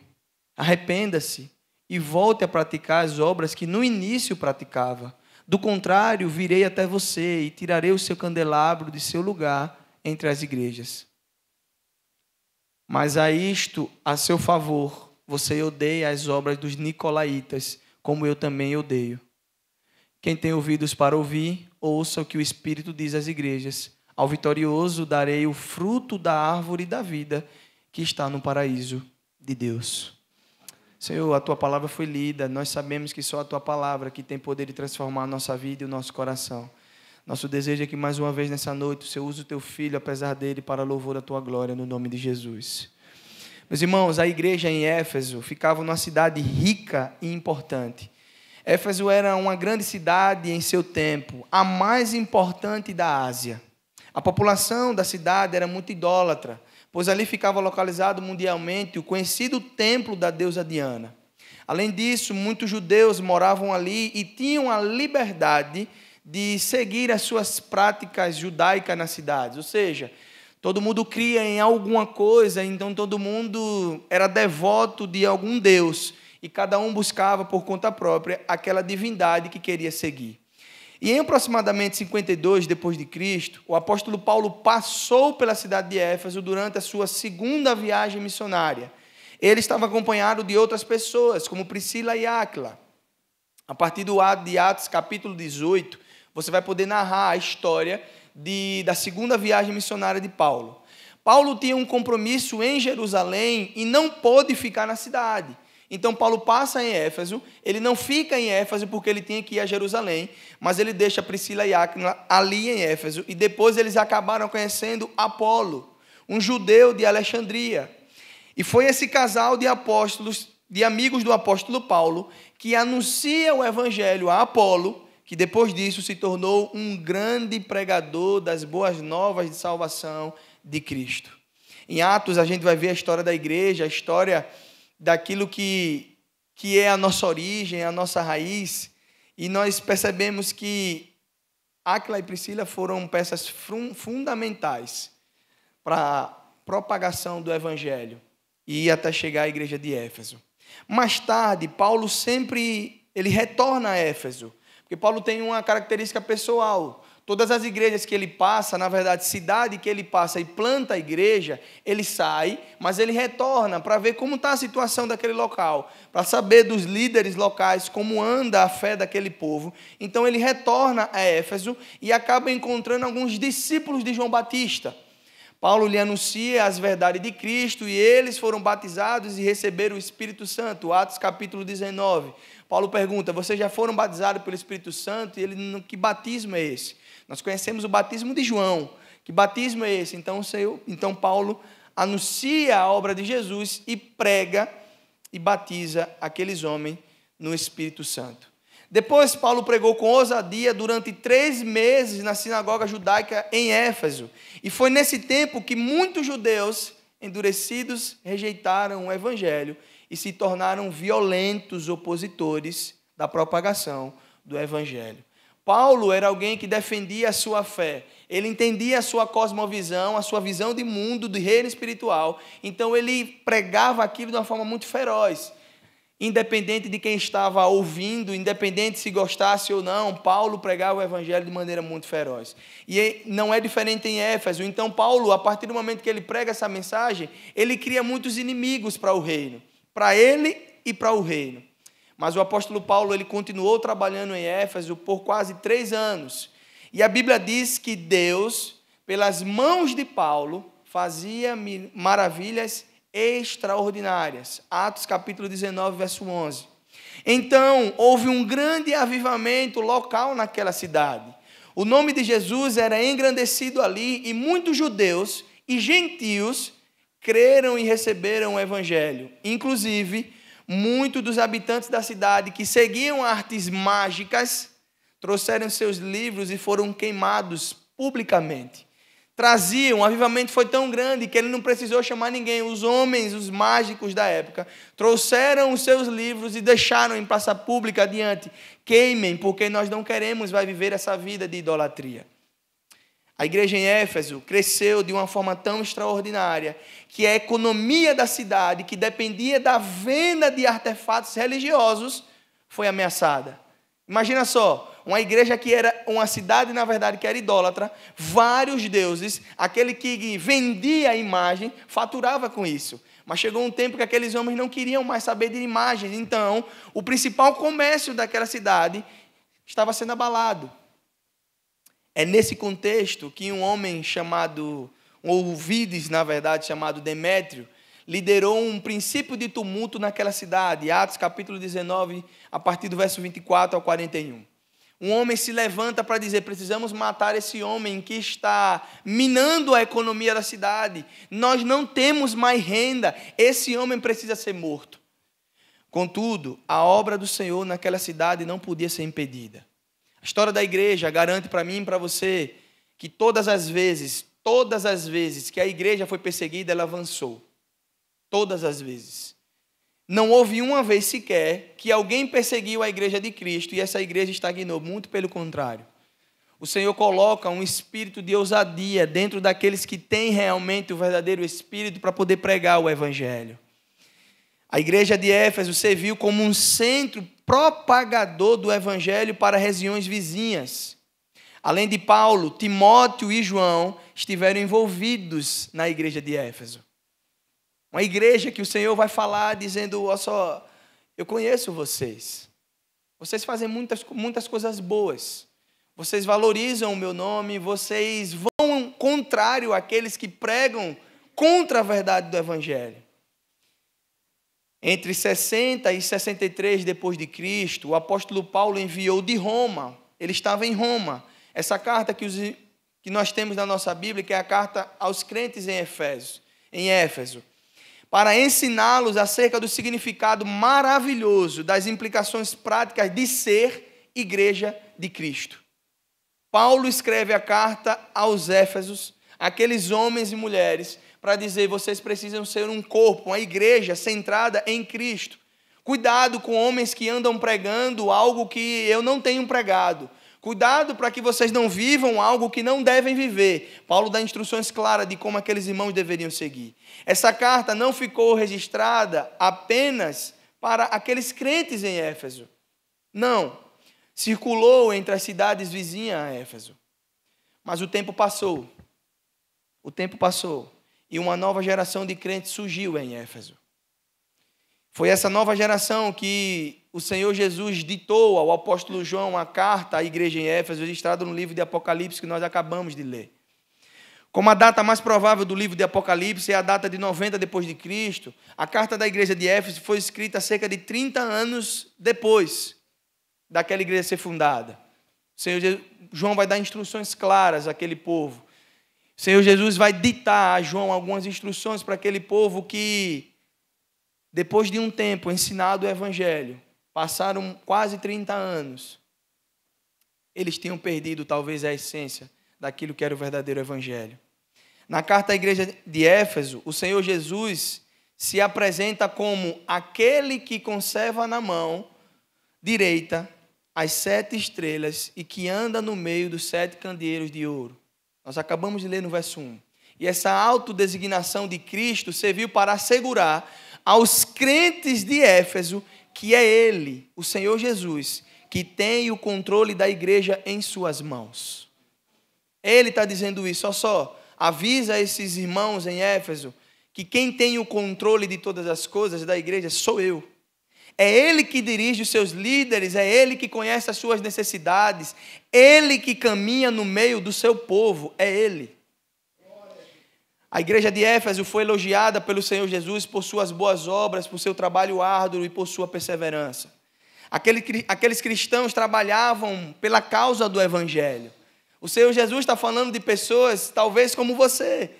Arrependa-se e volte a praticar as obras que no início praticava. Do contrário, virei até você e tirarei o seu candelabro de seu lugar entre as igrejas. Mas a isto, a seu favor, você odeia as obras dos nicolaítas, como eu também odeio. Quem tem ouvidos para ouvir, ouça o que o Espírito diz às igrejas. Ao vitorioso darei o fruto da árvore da vida, que está no paraíso de Deus. Senhor, a Tua palavra foi lida. Nós sabemos que só a Tua palavra que tem poder de transformar a nossa vida e o nosso coração. Nosso desejo é que mais uma vez nessa noite o Senhor use o Teu Filho, apesar dele, para louvor da Tua glória, no nome de Jesus. Meus irmãos, a igreja em Éfeso ficava numa cidade rica e importante. Éfeso era uma grande cidade em seu tempo, a mais importante da Ásia. A população da cidade era muito idólatra, pois ali ficava localizado mundialmente o conhecido templo da deusa Diana. Além disso, muitos judeus moravam ali e tinham a liberdade de seguir as suas práticas judaicas nas cidades. Ou seja, todo mundo cria em alguma coisa, então todo mundo era devoto de algum deus e cada um buscava por conta própria aquela divindade que queria seguir. E em aproximadamente 52 depois de Cristo, o apóstolo Paulo passou pela cidade de Éfeso durante a sua segunda viagem missionária. Ele estava acompanhado de outras pessoas, como Priscila e Áquila. A partir de Atos, capítulo 18, você vai poder narrar a história da segunda viagem missionária de Paulo. Paulo tinha um compromisso em Jerusalém e não pôde ficar na cidade. Então, Paulo passa em Éfeso, ele não fica em Éfeso porque ele tinha que ir a Jerusalém, mas ele deixa Priscila e Áquila ali em Éfeso, e depois eles acabaram conhecendo Apolo, um judeu de Alexandria. E foi esse casal de apóstolos, de amigos do apóstolo Paulo, que anuncia o evangelho a Apolo, que depois disso se tornou um grande pregador das boas novas de salvação de Cristo. Em Atos, a gente vai ver a história da igreja, a história daquilo que que é a nossa origem, a nossa raiz, e nós percebemos que Áquila e Priscila foram peças fundamentais para a propagação do Evangelho e até chegar à igreja de Éfeso. Mais tarde, Paulo ele retorna a Éfeso, porque Paulo tem uma característica pessoal. Todas as igrejas que ele passa, na verdade, cidade que ele passa e planta a igreja, ele sai, mas ele retorna para ver como está a situação daquele local, para saber dos líderes locais como anda a fé daquele povo. Então ele retorna a Éfeso e acaba encontrando alguns discípulos de João Batista. Paulo lhe anuncia as verdades de Cristo e eles foram batizados e receberam o Espírito Santo. Atos capítulo 19. Paulo pergunta, vocês já foram batizados pelo Espírito Santo? E ele, que batismo é esse? Nós conhecemos o batismo de João. Que batismo é esse? Então Paulo anuncia a obra de Jesus e prega e batiza aqueles homens no Espírito Santo. Depois, Paulo pregou com ousadia durante 3 meses na sinagoga judaica em Éfeso. E foi nesse tempo que muitos judeus endurecidos rejeitaram o Evangelho e se tornaram violentos opositores da propagação do Evangelho. Paulo era alguém que defendia a sua fé. Ele entendia a sua cosmovisão, a sua visão de mundo, do reino espiritual. Então, ele pregava aquilo de uma forma muito feroz. Independente de quem estava ouvindo, independente se gostasse ou não, Paulo pregava o Evangelho de maneira muito feroz. E não é diferente em Éfeso. Então, Paulo, a partir do momento que ele prega essa mensagem, ele cria muitos inimigos para o reino, para ele e para o reino. Mas o apóstolo Paulo, ele continuou trabalhando em Éfeso por quase 3 anos. E a Bíblia diz que Deus, pelas mãos de Paulo, fazia maravilhas extraordinárias. Atos capítulo 19, verso 11. Então, houve um grande avivamento local naquela cidade. O nome de Jesus era engrandecido ali e muitos judeus e gentios creram e receberam o Evangelho. Inclusive, muitos dos habitantes da cidade que seguiam artes mágicas trouxeram seus livros e foram queimados publicamente. O avivamento foi tão grande que ele não precisou chamar ninguém. Os homens, os mágicos da época, trouxeram os seus livros e deixaram em praça pública adiante. Queimem, porque nós não queremos viver essa vida de idolatria. A igreja em Éfeso cresceu de uma forma tão extraordinária que a economia da cidade, que dependia da venda de artefatos religiosos, foi ameaçada. Imagina só, uma igreja que era uma cidade, na verdade, que era idólatra, vários deuses, aquele que vendia a imagem, faturava com isso. Mas chegou um tempo que aqueles homens não queriam mais saber de imagens. Então, o principal comércio daquela cidade estava sendo abalado. É nesse contexto que um homem chamado, Ovides, na verdade, chamado Demétrio, liderou um princípio de tumulto naquela cidade. Atos capítulo 19, a partir do verso 24 ao 41. Um homem se levanta para dizer, precisamos matar esse homem que está minando a economia da cidade. Nós não temos mais renda, esse homem precisa ser morto. Contudo, a obra do Senhor naquela cidade não podia ser impedida. A história da igreja garante para mim e para você que todas as vezes que a igreja foi perseguida, ela avançou. Todas as vezes. Não houve uma vez sequer que alguém perseguiu a igreja de Cristo e essa igreja estagnou, muito pelo contrário. O Senhor coloca um espírito de ousadia dentro daqueles que têm realmente o verdadeiro espírito para poder pregar o Evangelho. A igreja de Éfeso serviu como um centro propagador do Evangelho para regiões vizinhas. Além de Paulo, Timóteo e João estiveram envolvidos na igreja de Éfeso. Uma igreja que o Senhor vai falar dizendo, olha só, eu conheço vocês. Vocês fazem muitas coisas boas. Vocês valorizam o meu nome, vocês vão contrário àqueles que pregam contra a verdade do Evangelho. Entre 60 e 63 depois de Cristo, o apóstolo Paulo enviou de Roma. Ele estava em Roma. Essa carta que nós temos na nossa Bíblia, que é a carta aos crentes em Éfeso, para ensiná-los acerca do significado maravilhoso das implicações práticas de ser igreja de Cristo. Paulo escreve a carta aos Éfesos, aqueles homens e mulheres, para dizer, vocês precisam ser um corpo, uma igreja centrada em Cristo. Cuidado com homens que andam pregando algo que eu não tenho pregado. Cuidado para que vocês não vivam algo que não devem viver. Paulo dá instruções claras de como aqueles irmãos deveriam seguir. Essa carta não ficou registrada apenas para aqueles crentes em Éfeso. Não. Circulou entre as cidades vizinhas a Éfeso. Mas o tempo passou. O tempo passou. E uma nova geração de crentes surgiu em Éfeso. Foi essa nova geração que o Senhor Jesus ditou ao apóstolo João a carta à igreja em Éfeso, registrada no livro de Apocalipse, que nós acabamos de ler. Como a data mais provável do livro de Apocalipse é a data de 90 depois de Cristo, a carta da igreja de Éfeso foi escrita cerca de 30 anos depois daquela igreja ser fundada. O Senhor João vai dar instruções claras àquele povo. O Senhor Jesus vai ditar a João algumas instruções para aquele povo que, depois de um tempo ensinado o Evangelho, passaram quase 30 anos, eles tinham perdido talvez a essência daquilo que era o verdadeiro Evangelho. Na carta à igreja de Éfeso, o Senhor Jesus se apresenta como aquele que conserva na mão direita as 7 estrelas e que anda no meio dos 7 candeeiros de ouro. Nós acabamos de ler no verso 1. E essa autodesignação de Cristo serviu para assegurar aos crentes de Éfeso que é Ele, o Senhor Jesus, que tem o controle da igreja em suas mãos. Ele está dizendo isso, olha só, avisa esses irmãos em Éfeso que quem tem o controle de todas as coisas da igreja sou eu. É Ele que dirige os seus líderes, é Ele que conhece as suas necessidades, Ele que caminha no meio do seu povo, é Ele. A igreja de Éfeso foi elogiada pelo Senhor Jesus por suas boas obras, por seu trabalho árduo e por sua perseverança. Aqueles cristãos trabalhavam pela causa do Evangelho. O Senhor Jesus está falando de pessoas, talvez como você,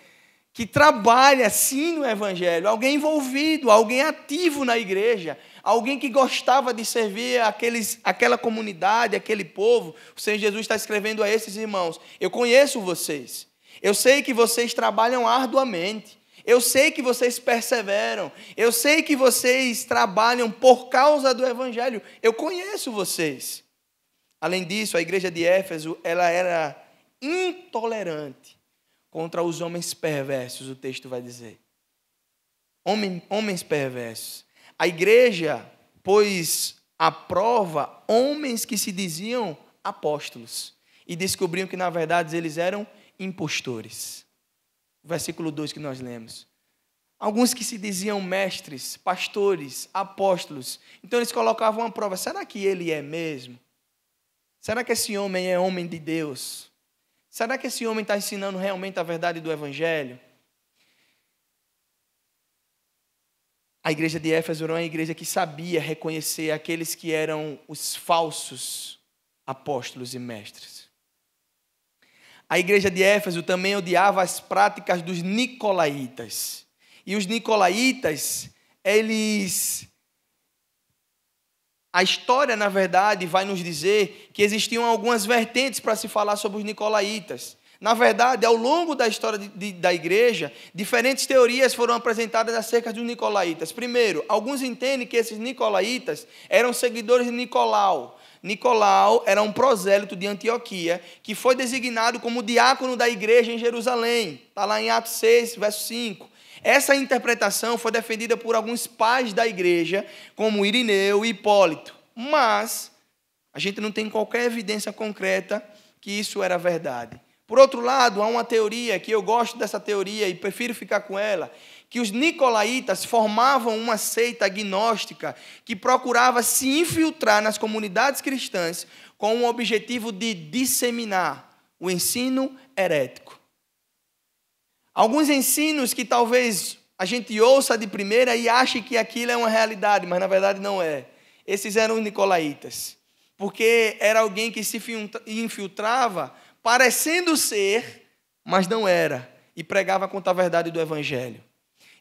que trabalha sim no Evangelho, alguém envolvido, alguém ativo na igreja, alguém que gostava de servir aquela comunidade, aquele povo. O Senhor Jesus está escrevendo a esses irmãos: eu conheço vocês, eu sei que vocês trabalham arduamente, eu sei que vocês perseveram, eu sei que vocês trabalham por causa do Evangelho, eu conheço vocês. Além disso, a igreja de Éfeso, ela era intolerante contra os homens perversos, o texto vai dizer. Homens perversos. A igreja pôs à prova homens que se diziam apóstolos e descobriam que, na verdade, eles eram impostores. O versículo 2 que nós lemos. Alguns que se diziam mestres, pastores, apóstolos. Então eles colocavam a prova. Será que ele é mesmo? Será que esse homem é homem de Deus? Será que esse homem está ensinando realmente a verdade do Evangelho? A igreja de Éfeso era uma igreja que sabia reconhecer aqueles que eram os falsos apóstolos e mestres. A igreja de Éfeso também odiava as práticas dos nicolaítas. E os nicolaítas, a história, na verdade, vai nos dizer que existiam algumas vertentes para se falar sobre os nicolaítas. Na verdade, ao longo da história da igreja, diferentes teorias foram apresentadas acerca dos nicolaítas. Primeiro, alguns entendem que esses nicolaítas eram seguidores de Nicolau. Nicolau era um prosélito de Antioquia, que foi designado como diácono da igreja em Jerusalém. Está lá em Atos 6, verso 5. Essa interpretação foi defendida por alguns pais da igreja, como Irineu e Hipólito. Mas a gente não tem qualquer evidência concreta que isso era verdade. Por outro lado, há uma teoria, que eu gosto dessa teoria e prefiro ficar com ela, que os nicolaítas formavam uma seita agnóstica que procurava se infiltrar nas comunidades cristãs com o objetivo de disseminar o ensino herético. Alguns ensinos que talvez a gente ouça de primeira e ache que aquilo é uma realidade, mas na verdade não é. Esses eram os nicolaítas, porque era alguém que se infiltrava parecendo ser, mas não era, e pregava contra a verdade do Evangelho.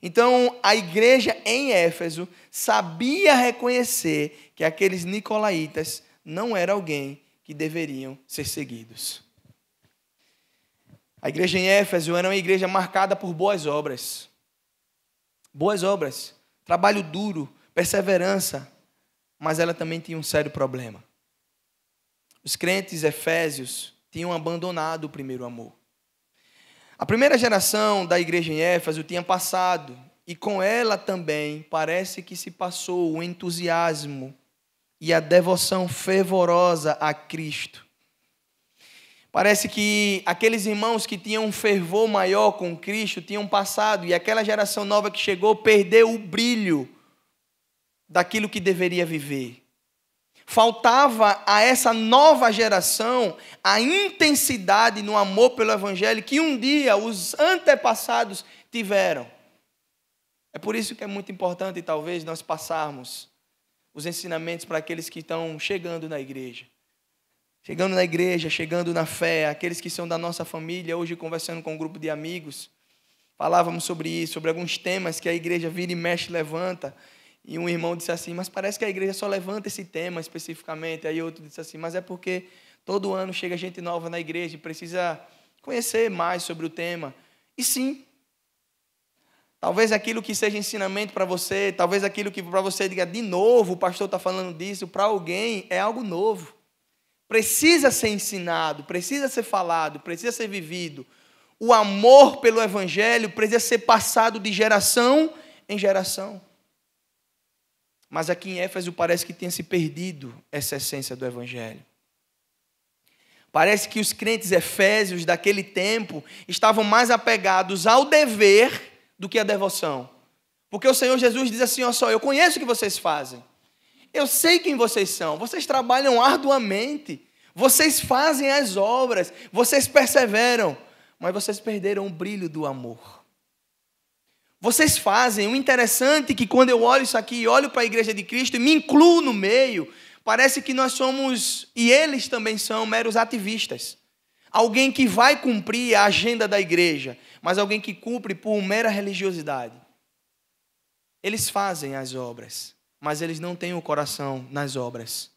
Então, a igreja em Éfeso sabia reconhecer que aqueles nicolaítas não eram alguém que deveriam ser seguidos. A igreja em Éfeso era uma igreja marcada por boas obras. Boas obras, trabalho duro, perseverança, mas ela também tinha um sério problema. Os crentes efésios tinham abandonado o primeiro amor. A primeira geração da igreja em Éfeso tinha passado, e com ela também parece que se passou o entusiasmo e a devoção fervorosa a Cristo. Parece que aqueles irmãos que tinham um fervor maior com Cristo tinham passado, e aquela geração nova que chegou perdeu o brilho daquilo que deveria viver. Faltava a essa nova geração a intensidade no amor pelo Evangelho que um dia os antepassados tiveram. É por isso que é muito importante, talvez, nós passarmos os ensinamentos para aqueles que estão chegando na igreja. Chegando na fé, aqueles que são da nossa família. Hoje, conversando com um grupo de amigos, falávamos sobre isso, sobre alguns temas que a igreja vira e mexe, levanta. E um irmão disse assim, mas parece que a igreja só levanta esse tema especificamente. Aí outro disse assim, mas é porque todo ano chega gente nova na igreja e precisa conhecer mais sobre o tema. E sim, talvez aquilo que seja ensinamento para você, talvez aquilo que para você diga, de novo, o pastor está falando disso, para alguém é algo novo. Precisa ser ensinado, precisa ser falado, precisa ser vivido. O amor pelo Evangelho precisa ser passado de geração em geração. Mas aqui em Éfeso parece que tenha se perdido essa essência do Evangelho. Parece que os crentes efésios daquele tempo estavam mais apegados ao dever do que à devoção. Porque o Senhor Jesus diz assim, ó só, eu conheço o que vocês fazem. Eu sei quem vocês são. Vocês trabalham arduamente. Vocês fazem as obras. Vocês perseveram. Mas vocês perderam o brilho do amor. Vocês fazem. O interessante é que quando eu olho isso aqui, olho para a igreja de Cristo e me incluo no meio, parece que nós somos, e eles também são, meros ativistas. Alguém que vai cumprir a agenda da igreja, mas alguém que cumpre por mera religiosidade. Eles fazem as obras, mas eles não têm o coração nas obras.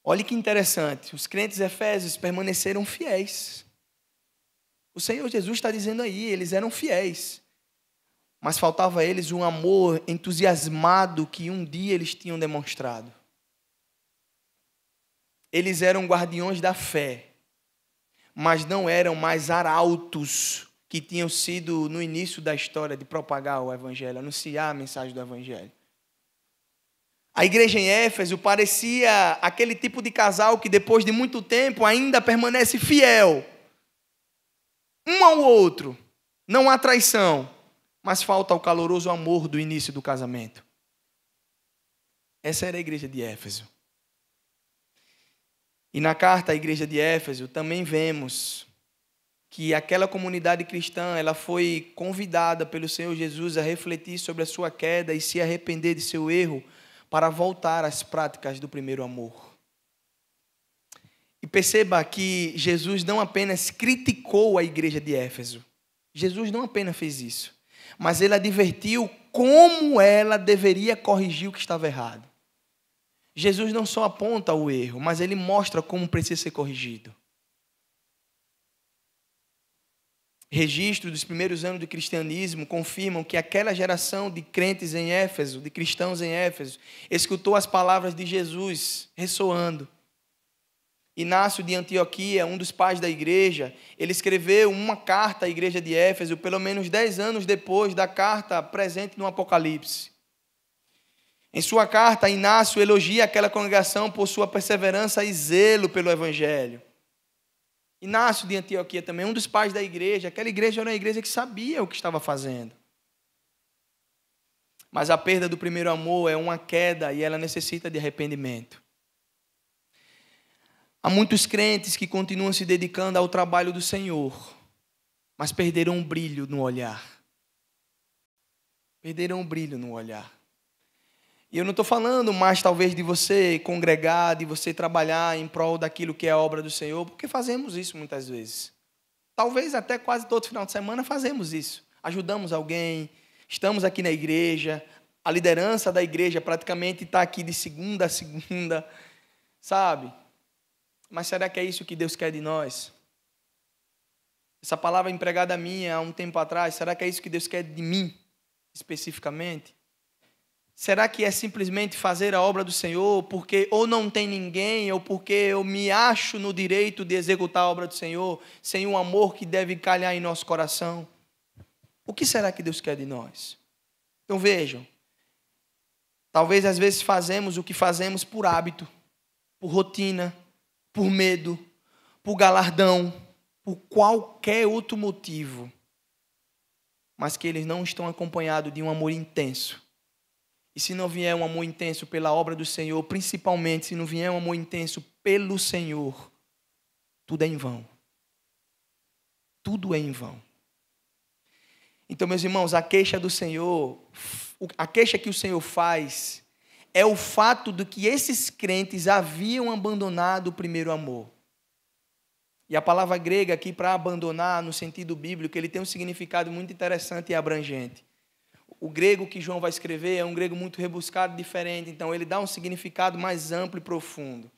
Olha que interessante, os crentes efésios permaneceram fiéis. O Senhor Jesus está dizendo aí, eles eram fiéis. Mas faltava a eles um amor entusiasmado que um dia eles tinham demonstrado. Eles eram guardiões da fé, mas não eram mais arautos que tinham sido no início da história de propagar o Evangelho, anunciar a mensagem do Evangelho. A igreja em Éfeso parecia aquele tipo de casal que depois de muito tempo ainda permanece fiel. Um ao outro. Não há traição, mas falta o caloroso amor do início do casamento. Essa era a igreja de Éfeso. E na carta à igreja de Éfeso também vemos que aquela comunidade cristã, ela foi convidada pelo Senhor Jesus a refletir sobre a sua queda e se arrepender de seu erro para voltar às práticas do primeiro amor. E perceba que Jesus não apenas criticou a igreja de Éfeso. Jesus não apenas fez isso, mas ele advertiu como ela deveria corrigir o que estava errado. Jesus não só aponta o erro, mas ele mostra como precisa ser corrigido. Registros dos primeiros anos do cristianismo confirmam que aquela geração de crentes em Éfeso, de cristãos em Éfeso, escutou as palavras de Jesus ressoando. Inácio de Antioquia, um dos pais da igreja, ele escreveu uma carta à igreja de Éfeso, pelo menos 10 anos depois da carta presente no Apocalipse. Em sua carta, Inácio elogia aquela congregação por sua perseverança e zelo pelo Evangelho. Inácio de Antioquia também, um dos pais da igreja. Aquela igreja era uma igreja que sabia o que estava fazendo. Mas a perda do primeiro amor é uma queda e ela necessita de arrependimento. Há muitos crentes que continuam se dedicando ao trabalho do Senhor, mas perderam o brilho no olhar. Perderam o brilho no olhar. E eu não estou falando mais, talvez, de você congregar, de você trabalhar em prol daquilo que é a obra do Senhor, porque fazemos isso muitas vezes. Talvez até quase todo final de semana fazemos isso. Ajudamos alguém, estamos aqui na igreja, a liderança da igreja praticamente está aqui de segunda a segunda, sabe? Mas será que é isso que Deus quer de nós? Essa palavra empregada minha há um tempo atrás, será que é isso que Deus quer de mim, especificamente? Será que é simplesmente fazer a obra do Senhor porque ou não tem ninguém, ou porque eu me acho no direito de executar a obra do Senhor, sem um amor que deve calhar em nosso coração? O que será que Deus quer de nós? Então vejam, talvez às vezes fazemos o que fazemos por hábito, por rotina, por medo, por galardão, por qualquer outro motivo, mas que eles não estão acompanhados de um amor intenso. E se não vier um amor intenso pela obra do Senhor, principalmente se não vier um amor intenso pelo Senhor, tudo é em vão. Tudo é em vão. Então, meus irmãos, a queixa do Senhor, a queixa que o Senhor faz é o fato de que esses crentes haviam abandonado o primeiro amor. E a palavra grega aqui para abandonar, no sentido bíblico, ele tem um significado muito interessante e abrangente. O grego que João vai escrever é um grego muito rebuscado, diferente, então ele dá um significado mais amplo e profundo.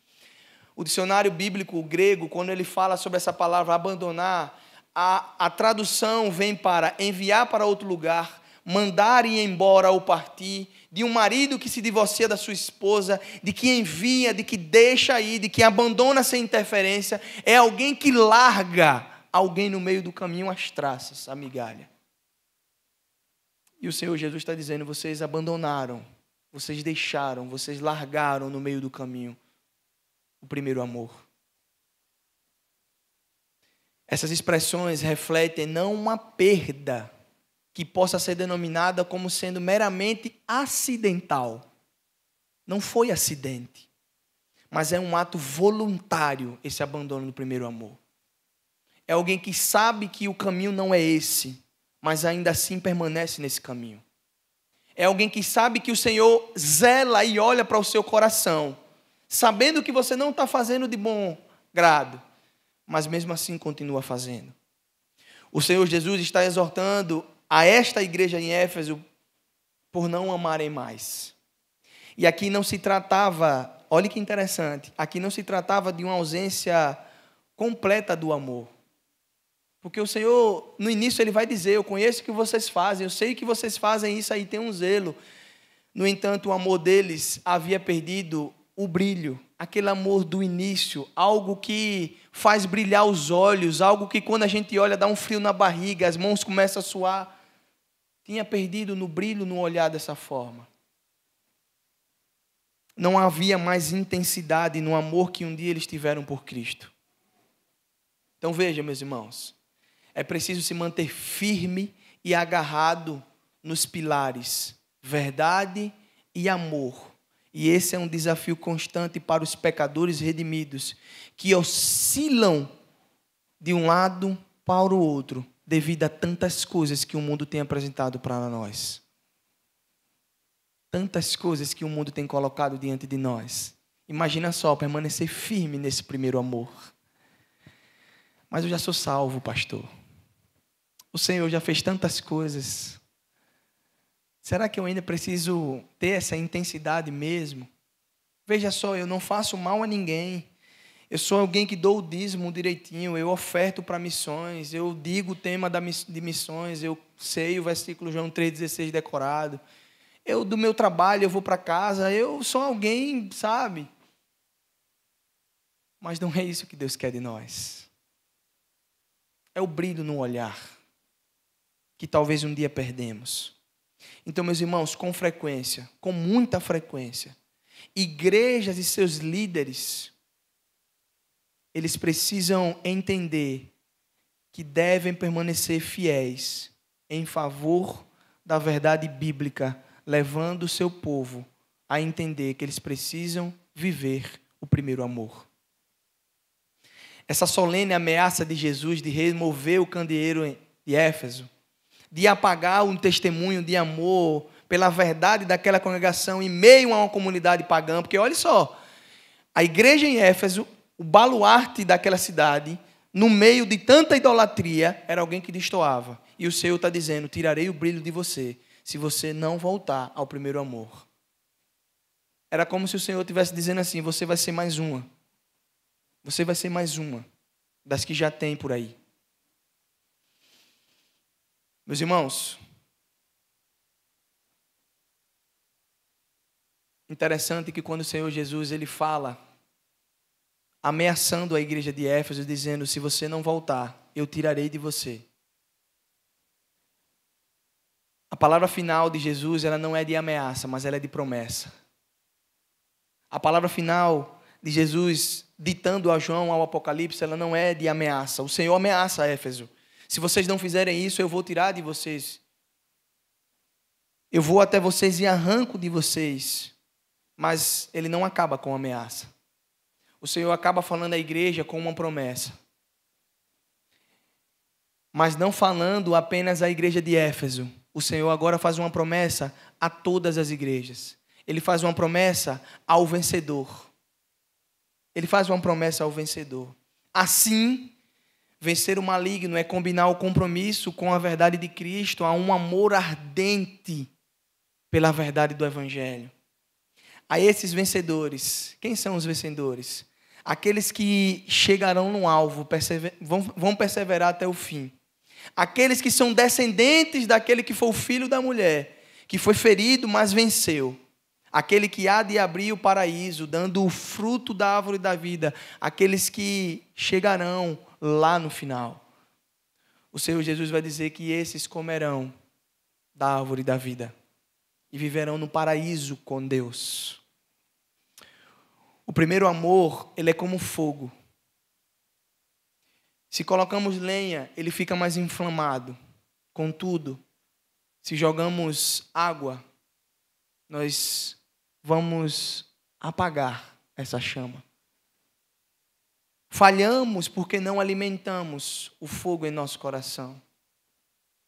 O dicionário bíblico, o grego, quando ele fala sobre essa palavra abandonar, a tradução vem para enviar para outro lugar, mandar ir embora ou partir, de um marido que se divorcia da sua esposa, de que envia, de que deixa ir, de que abandona sem interferência. É alguém que larga alguém no meio do caminho às traças, a migalha. E o Senhor Jesus está dizendo, vocês abandonaram, vocês deixaram, vocês largaram no meio do caminho o primeiro amor. Essas expressões refletem não uma perda que possa ser denominada como sendo meramente acidental. Não foi acidente, mas é um ato voluntário esse abandono do primeiro amor. É alguém que sabe que o caminho não é esse, mas ainda assim permanece nesse caminho. É alguém que sabe que o Senhor zela e olha para o seu coração, sabendo que você não está fazendo de bom grado, mas mesmo assim continua fazendo. O Senhor Jesus está exortando a esta igreja em Éfeso por não amarem mais. E aqui não se tratava, olha que interessante, aqui não se tratava de uma ausência completa do amor. Porque o Senhor, no início, Ele vai dizer, eu conheço o que vocês fazem, eu sei que vocês fazem isso aí, tem um zelo. No entanto, o amor deles havia perdido o brilho, aquele amor do início, algo que faz brilhar os olhos, algo que quando a gente olha dá um frio na barriga, as mãos começam a suar. Tinha perdido no brilho, no olhar dessa forma. Não havia mais intensidade no amor que um dia eles tiveram por Cristo. Então veja, meus irmãos, é preciso se manter firme e agarrado nos pilares, verdade e amor. E esse é um desafio constante para os pecadores redimidos, que oscilam de um lado para o outro, devido a tantas coisas que o mundo tem apresentado para nós. Tantas coisas que o mundo tem colocado diante de nós. Imagina só, permanecer firme nesse primeiro amor. Mas eu já sou salvo, pastor. O Senhor já fez tantas coisas. Será que eu ainda preciso ter essa intensidade mesmo? Veja só, eu não faço mal a ninguém. Eu sou alguém que dou o dízimo direitinho, eu oferto para missões, eu digo o tema de missões, eu sei o versículo João 3,16 decorado. Eu, do meu trabalho, eu vou para casa, eu sou alguém, sabe? Mas não é isso que Deus quer de nós. É o brilho no olhar, que talvez um dia perdemos. Então, meus irmãos, com frequência, com muita frequência, igrejas e seus líderes, eles precisam entender que devem permanecer fiéis em favor da verdade bíblica, levando o seu povo a entender que eles precisam viver o primeiro amor. Essa solene ameaça de Jesus de remover o candeeiro de Éfeso, de apagar um testemunho de amor pela verdade daquela congregação em meio a uma comunidade pagã, porque olha só, a igreja em Éfeso, o baluarte daquela cidade, no meio de tanta idolatria, era alguém que destoava. E o Senhor está dizendo, tirarei o brilho de você, se você não voltar ao primeiro amor. Era como se o Senhor estivesse dizendo assim, você vai ser mais uma. Você vai ser mais uma das que já tem por aí. Meus irmãos, Interessante que quando o Senhor Jesus ele fala, ameaçando a igreja de Éfeso, dizendo: se você não voltar, eu tirarei de você. A palavra final de Jesus, ela não é de ameaça, mas ela é de promessa. A palavra final de Jesus, ditando a João ao Apocalipse, ela não é de ameaça. O Senhor ameaça a Éfeso: se vocês não fizerem isso, eu vou tirar de vocês. Eu vou até vocês e arranco de vocês. Mas ele não acaba com ameaça. O Senhor acaba falando à igreja com uma promessa. Mas não falando apenas à igreja de Éfeso. O Senhor agora faz uma promessa a todas as igrejas. Ele faz uma promessa ao vencedor. Ele faz uma promessa ao vencedor. Assim, vencer o maligno é combinar o compromisso com a verdade de Cristo, a um amor ardente pela verdade do Evangelho. A esses vencedores, quem são os vencedores? Aqueles que chegarão no alvo, vão perseverar até o fim. Aqueles que são descendentes daquele que foi o filho da mulher, que foi ferido, mas venceu. Aquele que há de abrir o paraíso, dando o fruto da árvore da vida. Aqueles que chegarão lá no final. O Senhor Jesus vai dizer que esses comerão da árvore da vida e viverão no paraíso com Deus. O primeiro amor, ele é como fogo. Se colocamos lenha, ele fica mais inflamado. Contudo, se jogamos água, nós vamos apagar essa chama. Falhamos porque não alimentamos o fogo em nosso coração.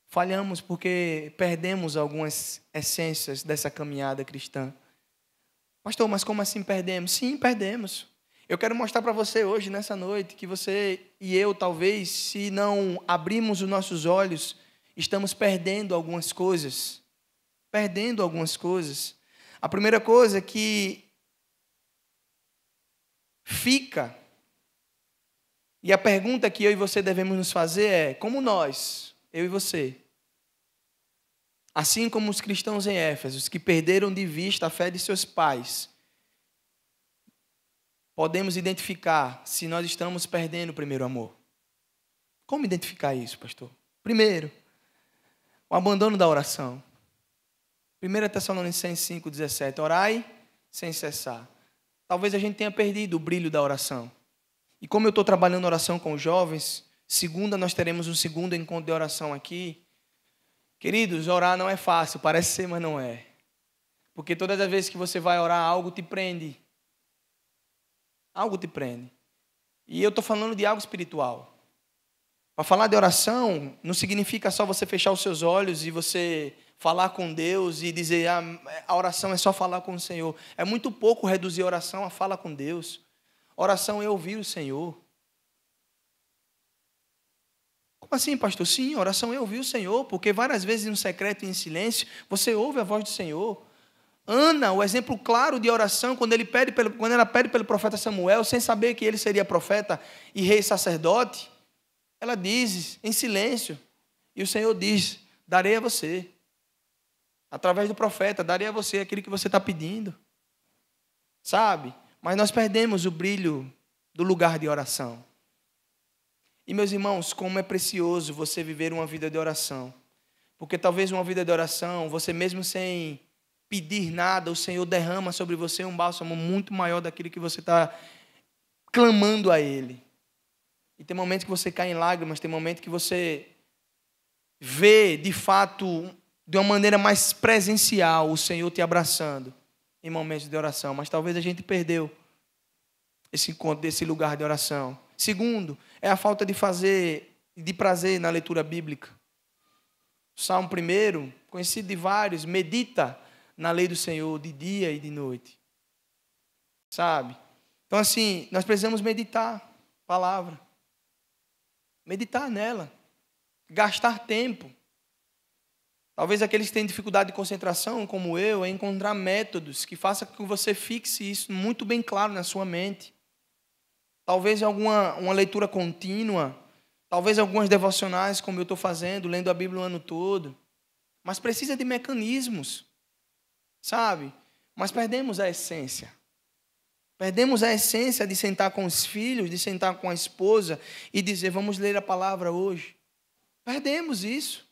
Falhamos porque perdemos algumas essências dessa caminhada cristã. Pastor, mas como assim perdemos? Sim, perdemos. Eu quero mostrar para você hoje, nessa noite, que você e eu, talvez, se não abrirmos os nossos olhos, estamos perdendo algumas coisas. Perdendo algumas coisas. A primeira coisa que fica, e a pergunta que eu e você devemos nos fazer é: como nós, eu e você, assim como os cristãos em Éfeso, que perderam de vista a fé de seus pais, podemos identificar se nós estamos perdendo o primeiro amor? Como identificar isso, pastor? Primeiro, o abandono da oração. 1 Tessalonicenses 5,17. Orai sem cessar. Talvez a gente tenha perdido o brilho da oração. E como eu estou trabalhando oração com os jovens, segunda nós teremos um segundo encontro de oração aqui. Queridos, orar não é fácil, parece ser, mas não é. Porque todas as vezes que você vai orar, algo te prende. Algo te prende. E eu estou falando de algo espiritual. Para falar de oração, não significa só você fechar os seus olhos e você falar com Deus e dizer: a oração é só falar com o Senhor. É muito pouco reduzir a oração a fala com Deus. Oração é ouvir o Senhor. Como assim, pastor? Sim, oração é ouvir o Senhor, porque várias vezes no secreto e em silêncio, você ouve a voz do Senhor. Ana, o exemplo claro de oração, quando ela pede pelo profeta Samuel, sem saber que ele seria profeta e rei sacerdote, ela diz em silêncio, e o Senhor diz: darei a você. Através do profeta, darei a você aquilo que você está pedindo. Sabe? Mas nós perdemos o brilho do lugar de oração. E, meus irmãos, como é precioso você viver uma vida de oração. Porque talvez uma vida de oração, você mesmo sem pedir nada, o Senhor derrama sobre você um bálsamo muito maior daquilo que você está clamando a Ele. E tem momentos que você cai em lágrimas, tem momentos que você vê, de fato, de uma maneira mais presencial, o Senhor te abraçando em momentos de oração. Mas talvez a gente perdeu esse encontro desse lugar de oração. Segundo, é a falta de prazer na leitura bíblica. O Salmo 1, conhecido de vários, medita na lei do Senhor de dia e de noite. Sabe? Então, assim, nós precisamos meditar a palavra. Meditar nela. Gastar tempo. Talvez aqueles que têm dificuldade de concentração, como eu, é encontrar métodos que façam com que você fixe isso muito bem claro na sua mente. Talvez uma leitura contínua, talvez algumas devocionais, como eu estou fazendo, lendo a Bíblia o ano todo. Mas precisa de mecanismos, sabe? mas perdemos a essência. Perdemos a essência de sentar com os filhos, de sentar com a esposa e dizer, vamos ler a palavra hoje. Perdemos isso.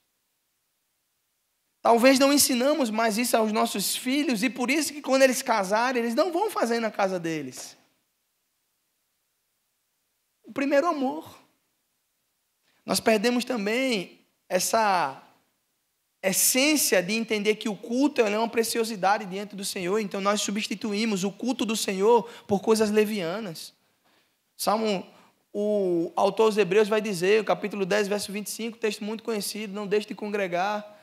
Talvez não ensinamos mais isso aos nossos filhos e por isso que quando eles casarem, eles não vão fazer na casa deles. O primeiro amor. Nós perdemos também essa essência de entender que o culto é uma preciosidade diante do Senhor, então nós substituímos o culto do Senhor por coisas levianas. O autor aos Hebreus vai dizer, o capítulo 10, verso 25, texto muito conhecido, não deixe de congregar,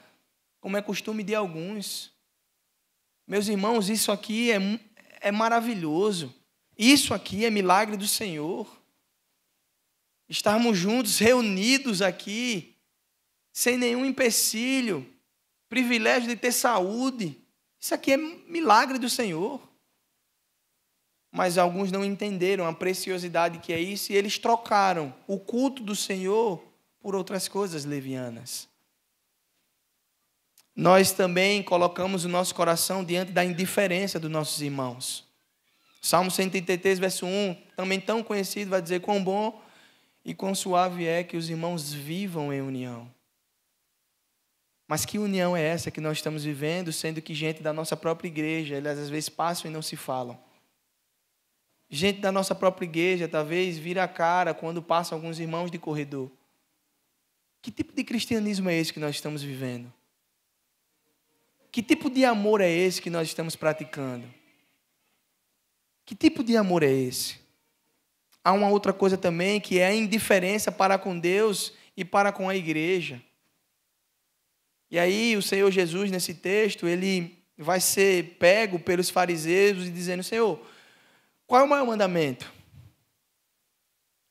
como é costume de alguns. Meus irmãos, isso aqui é maravilhoso. Isso aqui é milagre do Senhor. Estarmos juntos, reunidos aqui, sem nenhum empecilho, privilégio de ter saúde. Isso aqui é milagre do Senhor. Mas alguns não entenderam a preciosidade que é isso e eles trocaram o culto do Senhor por outras coisas levianas. Nós também colocamos o nosso coração diante da indiferença dos nossos irmãos. Salmo 133, verso 1, também tão conhecido, vai dizer, quão bom e quão suave é que os irmãos vivam em união. Mas que união é essa que nós estamos vivendo, sendo que gente da nossa própria igreja, eles às vezes passam e não se falam. Gente da nossa própria igreja, talvez, vira a cara quando passam alguns irmãos de corredor. Que tipo de cristianismo é esse que nós estamos vivendo? Que tipo de amor é esse que nós estamos praticando? Que tipo de amor é esse? Há uma outra coisa também, que é a indiferença para com Deus e para com a igreja. E aí o Senhor Jesus, nesse texto, ele vai ser pego pelos fariseus e dizendo, Senhor, qual é o maior mandamento?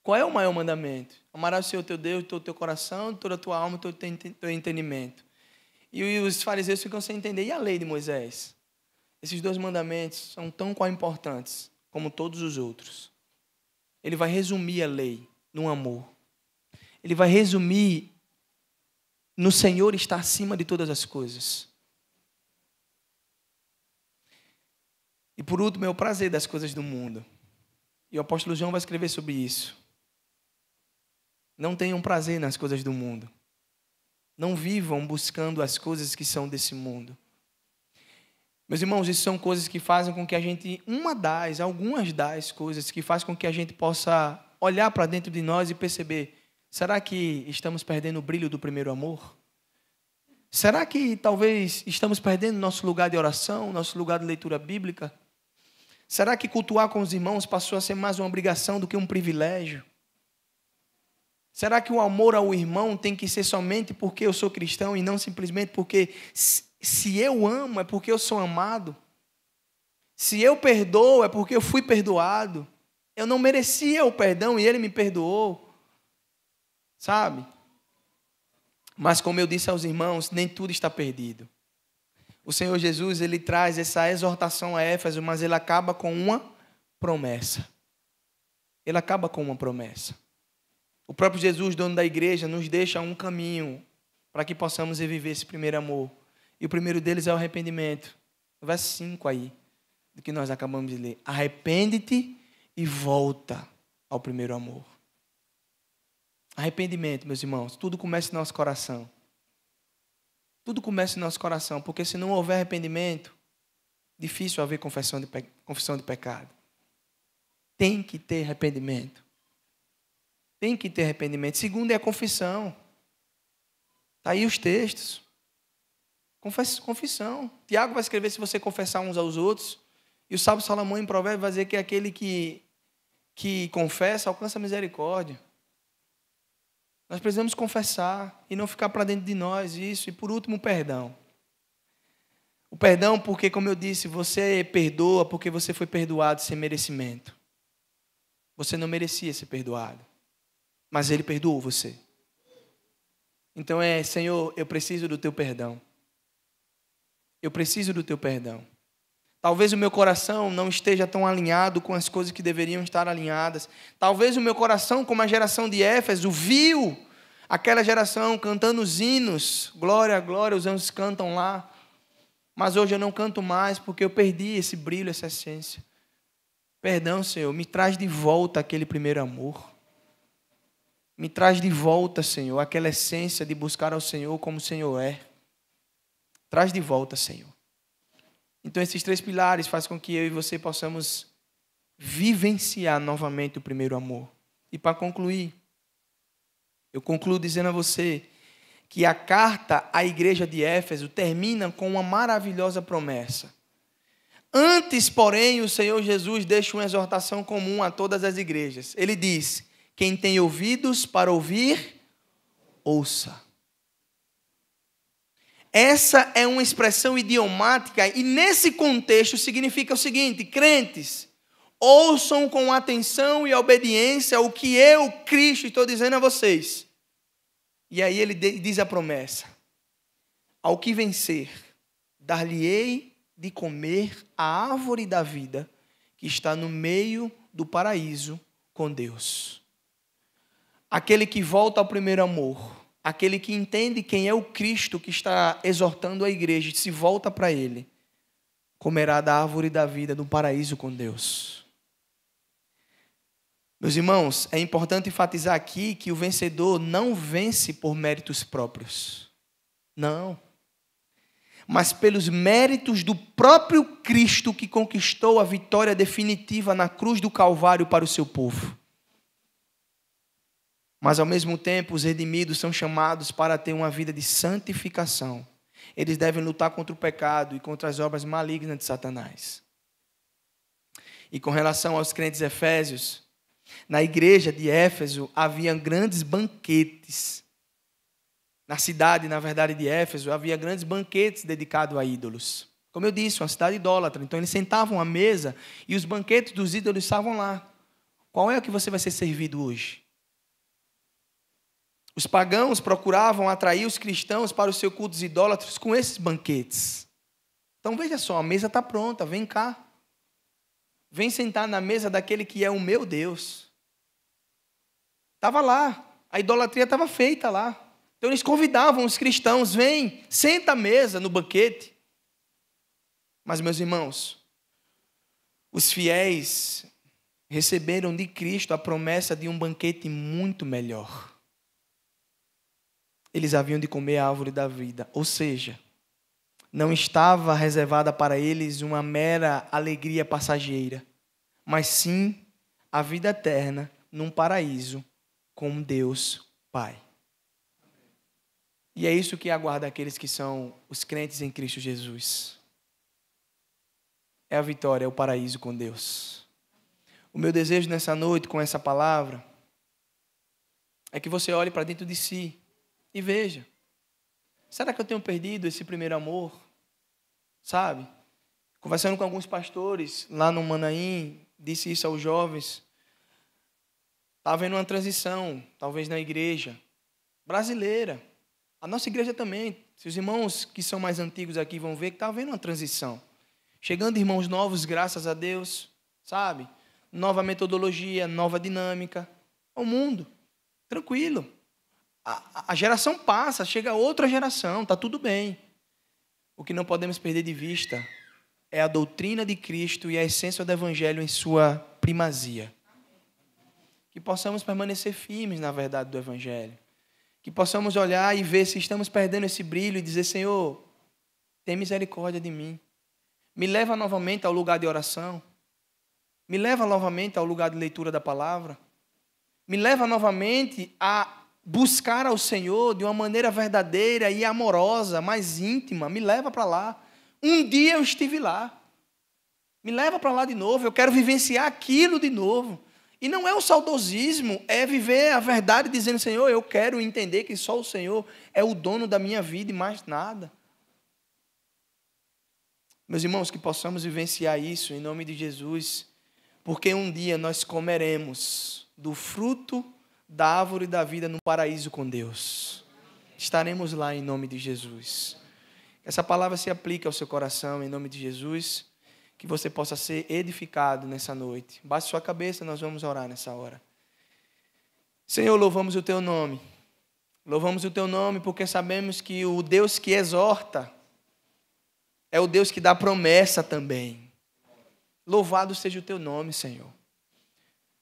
Qual é o maior mandamento? Amarás o Senhor teu Deus, todo o teu coração, toda a tua alma, todo o teu entendimento. E os fariseus ficam sem entender. E a lei de Moisés? Esses dois mandamentos são tão importantes como todos os outros. Ele vai resumir a lei no amor. Ele vai resumir no Senhor estar acima de todas as coisas. E por último, é o prazer das coisas do mundo. E o apóstolo João vai escrever sobre isso. Não tenham prazer nas coisas do mundo. Não vivam buscando as coisas que são desse mundo. Meus irmãos, isso são coisas que fazem com que a gente, algumas das coisas que fazem com que a gente possa olhar para dentro de nós e perceber, será que estamos perdendo o brilho do primeiro amor? Será que talvez estamos perdendo nosso lugar de oração, nosso lugar de leitura bíblica? Será que cultuar com os irmãos passou a ser mais uma obrigação do que um privilégio? Será que o amor ao irmão tem que ser somente porque eu sou cristão e não simplesmente porque se eu amo é porque eu sou amado? Se eu perdoo é porque eu fui perdoado? Eu não merecia o perdão e ele me perdoou. Sabe? Mas como eu disse aos irmãos, nem tudo está perdido. O Senhor Jesus, ele traz essa exortação a Éfeso, mas ele acaba com uma promessa. Ele acaba com uma promessa. O próprio Jesus, dono da igreja, nos deixa um caminho para que possamos viver esse primeiro amor. E o primeiro deles é o arrependimento. No verso 5 aí, do que nós acabamos de ler. Arrepende-te e volta ao primeiro amor. Arrependimento, meus irmãos, tudo começa no nosso coração. Tudo começa no nosso coração, porque se não houver arrependimento, difícil haver confissão de pecado. Tem que ter arrependimento. Tem que ter arrependimento. Segundo é a confissão. Está aí os textos. Confissão. Tiago vai escrever se você confessar uns aos outros. E o sábio Salomão em Provérbios vai dizer que aquele que confessa alcança a misericórdia. Nós precisamos confessar e não ficar para dentro de nós isso. E por último, o perdão. O perdão porque, como eu disse, você perdoa porque você foi perdoado sem merecimento. Você não merecia ser perdoado, mas Ele perdoou você. Então Senhor, eu preciso do Teu perdão. Eu preciso do Teu perdão. Talvez o meu coração não esteja tão alinhado com as coisas que deveriam estar alinhadas. Talvez o meu coração, como a geração de Éfeso, viu aquela geração cantando os hinos. Glória, glória, os anjos cantam lá. Mas hoje eu não canto mais porque eu perdi esse brilho, essa essência. Perdão, Senhor, me traz de volta aquele primeiro amor. Me traz de volta, Senhor, aquela essência de buscar ao Senhor como o Senhor é. Traz de volta, Senhor. Então esses 3 pilares fazem com que eu e você possamos vivenciar novamente o primeiro amor. E para concluir, eu concluo dizendo a você que a carta à igreja de Éfeso termina com uma maravilhosa promessa. Antes, porém, o Senhor Jesus deixa uma exortação comum a todas as igrejas. Ele diz: quem tem ouvidos para ouvir, ouça. Essa é uma expressão idiomática e nesse contexto significa o seguinte: crentes, ouçam com atenção e obediência o que eu, Cristo, estou dizendo a vocês. E aí ele diz a promessa: ao que vencer, dar-lhe-ei de comer a árvore da vida que está no meio do paraíso com Deus. Aquele que volta ao primeiro amor, aquele que entende quem é o Cristo que está exortando a igreja e se volta para ele, comerá da árvore da vida no paraíso com Deus. Meus irmãos, é importante enfatizar aqui que o vencedor não vence por méritos próprios. Não. Mas pelos méritos do próprio Cristo que conquistou a vitória definitiva na cruz do Calvário para o seu povo. Mas ao mesmo tempo os redimidos são chamados para ter uma vida de santificação. Eles devem lutar contra o pecado e contra as obras malignas de Satanás. E com relação aos crentes efésios, na igreja de Éfeso havia grandes banquetes. Na cidade, na verdade, de Éfeso, havia grandes banquetes dedicados a ídolos. Como eu disse, uma cidade idólatra. Então eles sentavam à mesa e os banquetes dos ídolos estavam lá. Qual é o que você vai ser servido hoje? Os pagãos procuravam atrair os cristãos para os seus cultos idólatros com esses banquetes. Então veja só, a mesa está pronta, vem cá. Vem sentar na mesa daquele que é o meu Deus. Estava lá, a idolatria estava feita lá. Então eles convidavam os cristãos, vem, senta à mesa no banquete. Mas meus irmãos, os fiéis receberam de Cristo a promessa de um banquete muito melhor. Eles haviam de comer a árvore da vida, ou seja, não estava reservada para eles uma mera alegria passageira, mas sim a vida eterna num paraíso com Deus Pai. E é isso que aguarda aqueles que são os crentes em Cristo Jesus. É a vitória, é o paraíso com Deus. O meu desejo nessa noite com essa palavra é que você olhe para dentro de si e veja, será que eu tenho perdido esse primeiro amor? Sabe? Conversando com alguns pastores lá no Manaim, disse isso aos jovens. Está havendo uma transição, talvez na igreja brasileira. A nossa igreja também. Se os irmãos que são mais antigos aqui vão ver que está havendo uma transição. Chegando irmãos novos, graças a Deus. Sabe? Nova metodologia, nova dinâmica. É o mundo. Tranquilo. A geração passa, chega outra geração, está tudo bem. O que não podemos perder de vista é a doutrina de Cristo e a essência do Evangelho em sua primazia. Que possamos permanecer firmes na verdade do Evangelho. Que possamos olhar e ver se estamos perdendo esse brilho e dizer: Senhor, tem misericórdia de mim. Me leva novamente ao lugar de oração. Me leva novamente ao lugar de leitura da palavra. Me leva novamente a buscar ao Senhor de uma maneira verdadeira e amorosa, mais íntima. Me leva para lá. Um dia eu estive lá. Me leva para lá de novo. Eu quero vivenciar aquilo de novo. E não é um saudosismo, é viver a verdade dizendo: Senhor, eu quero entender que só o Senhor é o dono da minha vida e mais nada. Meus irmãos, que possamos vivenciar isso em nome de Jesus, porque um dia nós comeremos do fruto da árvore da vida no paraíso com Deus. Estaremos lá em nome de Jesus. Que essa palavra se aplique ao seu coração em nome de Jesus. Que você possa ser edificado nessa noite. Baixe sua cabeça, nós vamos orar nessa hora. Senhor, louvamos o teu nome. Louvamos o teu nome porque sabemos que o Deus que exorta é o Deus que dá promessa também. Louvado seja o teu nome, Senhor.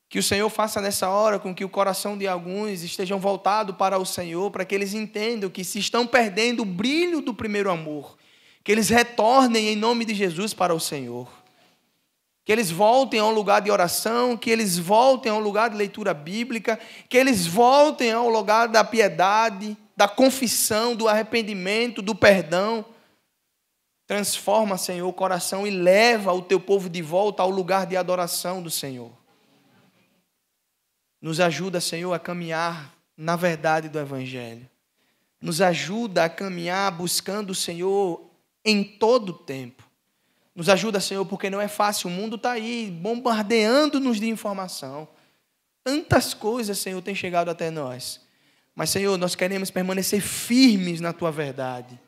Que o Senhor faça nessa hora com que o coração de alguns estejam voltado para o Senhor, para que eles entendam que se estão perdendo o brilho do primeiro amor, que eles retornem em nome de Jesus para o Senhor. Que eles voltem a um lugar de oração, que eles voltem a um lugar de leitura bíblica, que eles voltem ao lugar da piedade, da confissão, do arrependimento, do perdão. Transforma, Senhor, o coração e leva o teu povo de volta ao lugar de adoração do Senhor. Nos ajuda, Senhor, a caminhar na verdade do Evangelho. Nos ajuda a caminhar buscando o Senhor em todo o tempo. Nos ajuda, Senhor, porque não é fácil. O mundo está aí, bombardeando-nos de informação. Tantas coisas, Senhor, têm chegado até nós. Mas, Senhor, nós queremos permanecer firmes na Tua verdade.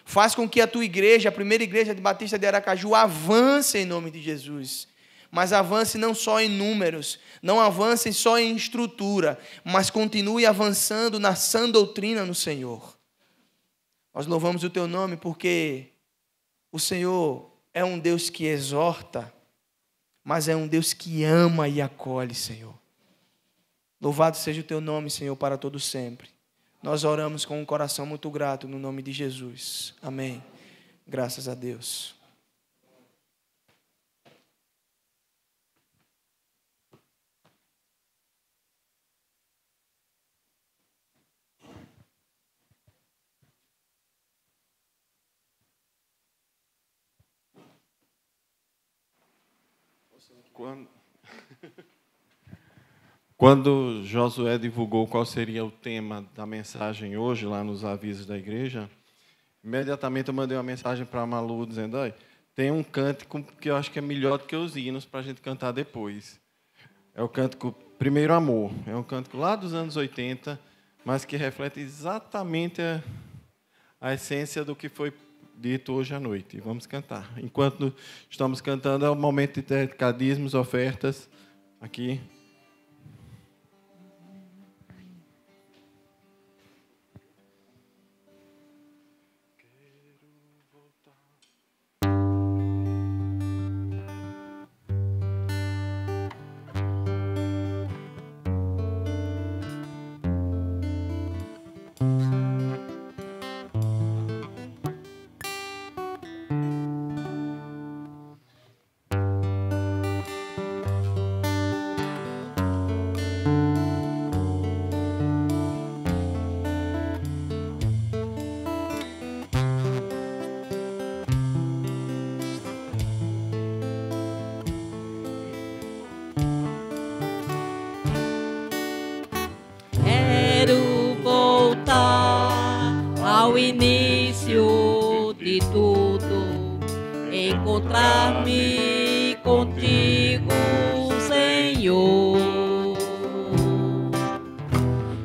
Faz com que a Tua igreja, a primeira igreja de Batista de Aracaju, avance em nome de Jesus. Mas avance não só em números, não avance só em estrutura, mas continue avançando na sã doutrina no Senhor. Nós louvamos o Teu nome porque o Senhor é um Deus que exorta, mas é um Deus que ama e acolhe, Senhor. Louvado seja o Teu nome, Senhor, para todo sempre. Nós oramos com um coração muito grato no nome de Jesus. Amém. Graças a Deus. Quando Josué divulgou qual seria o tema da mensagem hoje, lá nos avisos da igreja, imediatamente eu mandei uma mensagem para a Malu, dizendo, tem um cântico que eu acho que é melhor do que os hinos para a gente cantar depois. É o cântico Primeiro Amor. É um cântico lá dos anos 80, mas que reflete exatamente a essência do que foi dito hoje à noite. Vamos cantar. Enquanto estamos cantando, é o momento de cadismos, ofertas, aqui. Início de tudo, encontrar-me contigo, Senhor.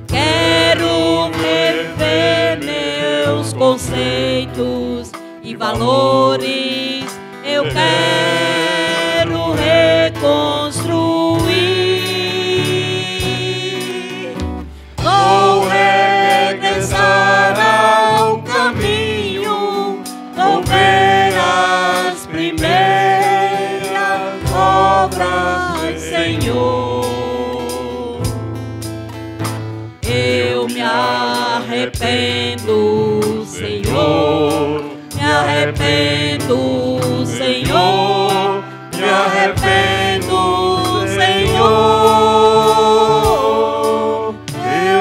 Quero rever meus conceitos e valores, eu quero reconstruir. Vou regressar ao caminho, vou ver as primeiras obras, Senhor. Eu me arrependo, Senhor, me arrependo, Senhor, me arrependo, Senhor.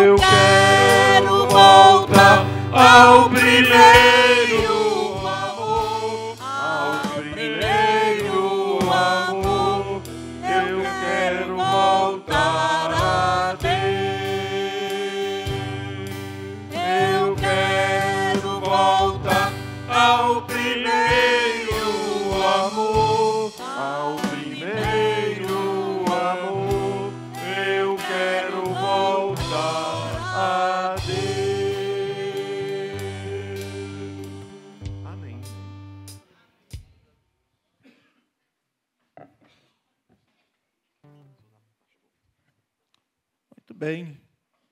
Eu quero voltar ao primeiro amor, ao primeiro amor. Eu quero voltar a Deus. Eu quero voltar ao primeiro amor, ao primeiro amor. Eu quero voltar a Deus. Amém. Muito bem.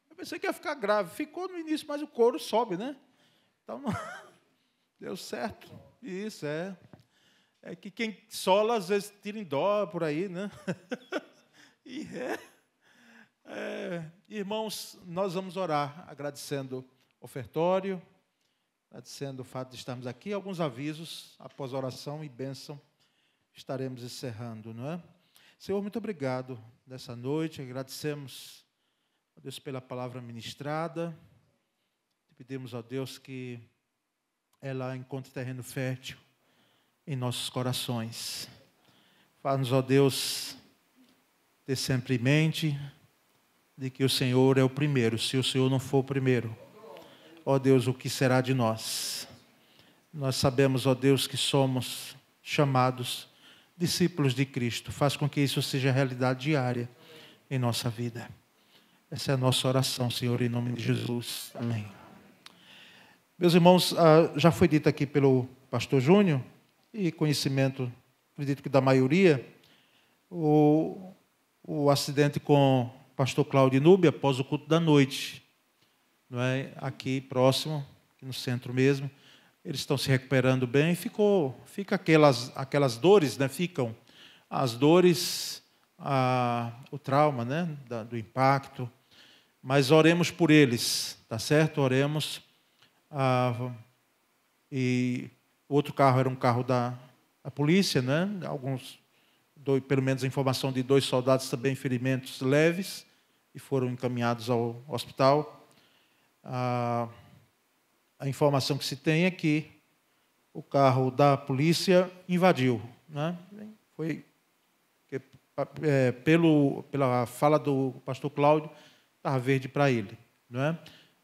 Eu pensei que ia ficar grave. Ficou no início, mas o coro sobe, né? Então, Deu certo. Isso, é. É que quem sola, às vezes, tira em dó por aí, né? E irmãos, nós vamos orar agradecendo o ofertório, agradecendo o fato de estarmos aqui. Alguns avisos, após a oração e bênção, estaremos encerrando, não é? Senhor, muito obrigado nessa noite. Agradecemos a Deus pela palavra ministrada. Pedimos a Deus que ela encontre terreno fértil em nossos corações. Faz-nos, ó Deus, ter sempre em mente de que o Senhor é o primeiro. Se o Senhor não for o primeiro, ó Deus, o que será de nós? Nós sabemos, ó Deus, que somos chamados discípulos de Cristo. Faz com que isso seja realidade diária em nossa vida. Essa é a nossa oração, Senhor, em nome de Jesus. Amém. Meus irmãos, já foi dito aqui pelo pastor Júnior, e conhecimento, acredito que da maioria, o acidente com o pastor Cláudio Núbia após o culto da noite, não é? Aqui próximo, aqui no centro mesmo. Eles estão se recuperando bem. Fica aquelas dores, né? Ficam as dores, o trauma, né? Do impacto. Mas oremos por eles, tá certo? Oremos. E o outro carro era um carro da polícia, né? Pelo menos a informação de 2 soldados também ferimentos leves e foram encaminhados ao hospital. A informação que se tem é que o carro da polícia invadiu, né? Foi pela fala do pastor Cláudio, estava verde para ele, não é?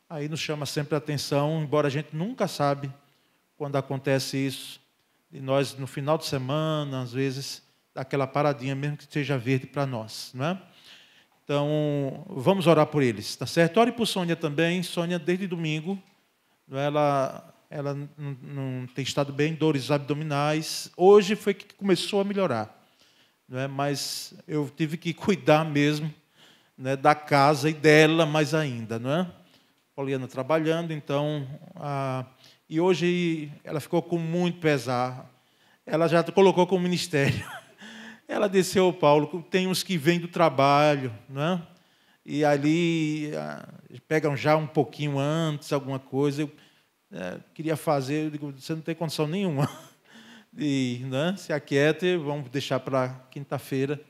Aí nos chama sempre a atenção, embora a gente nunca sabe quando acontece isso, e nós, no final de semana, às vezes, dá aquela paradinha, mesmo que seja verde para nós, não é? Então, vamos orar por eles, tá certo? Ore por Sônia também. Sônia, desde domingo, ela não tem estado bem, dores abdominais. Hoje foi que começou a melhorar, não é? Mas eu tive que cuidar mesmo, né, da casa e dela mais ainda, não é? Poliana trabalhando, então, e hoje ela ficou com muito pesar. Ela já colocou como ministério. Ela desceu, Paulo, tem uns que vêm do trabalho, né? E ali pegam já um pouquinho antes, alguma coisa. Eu queria fazer, eu digo, você não tem condição nenhuma. Né? Se aquiete, vamos deixar para quinta-feira.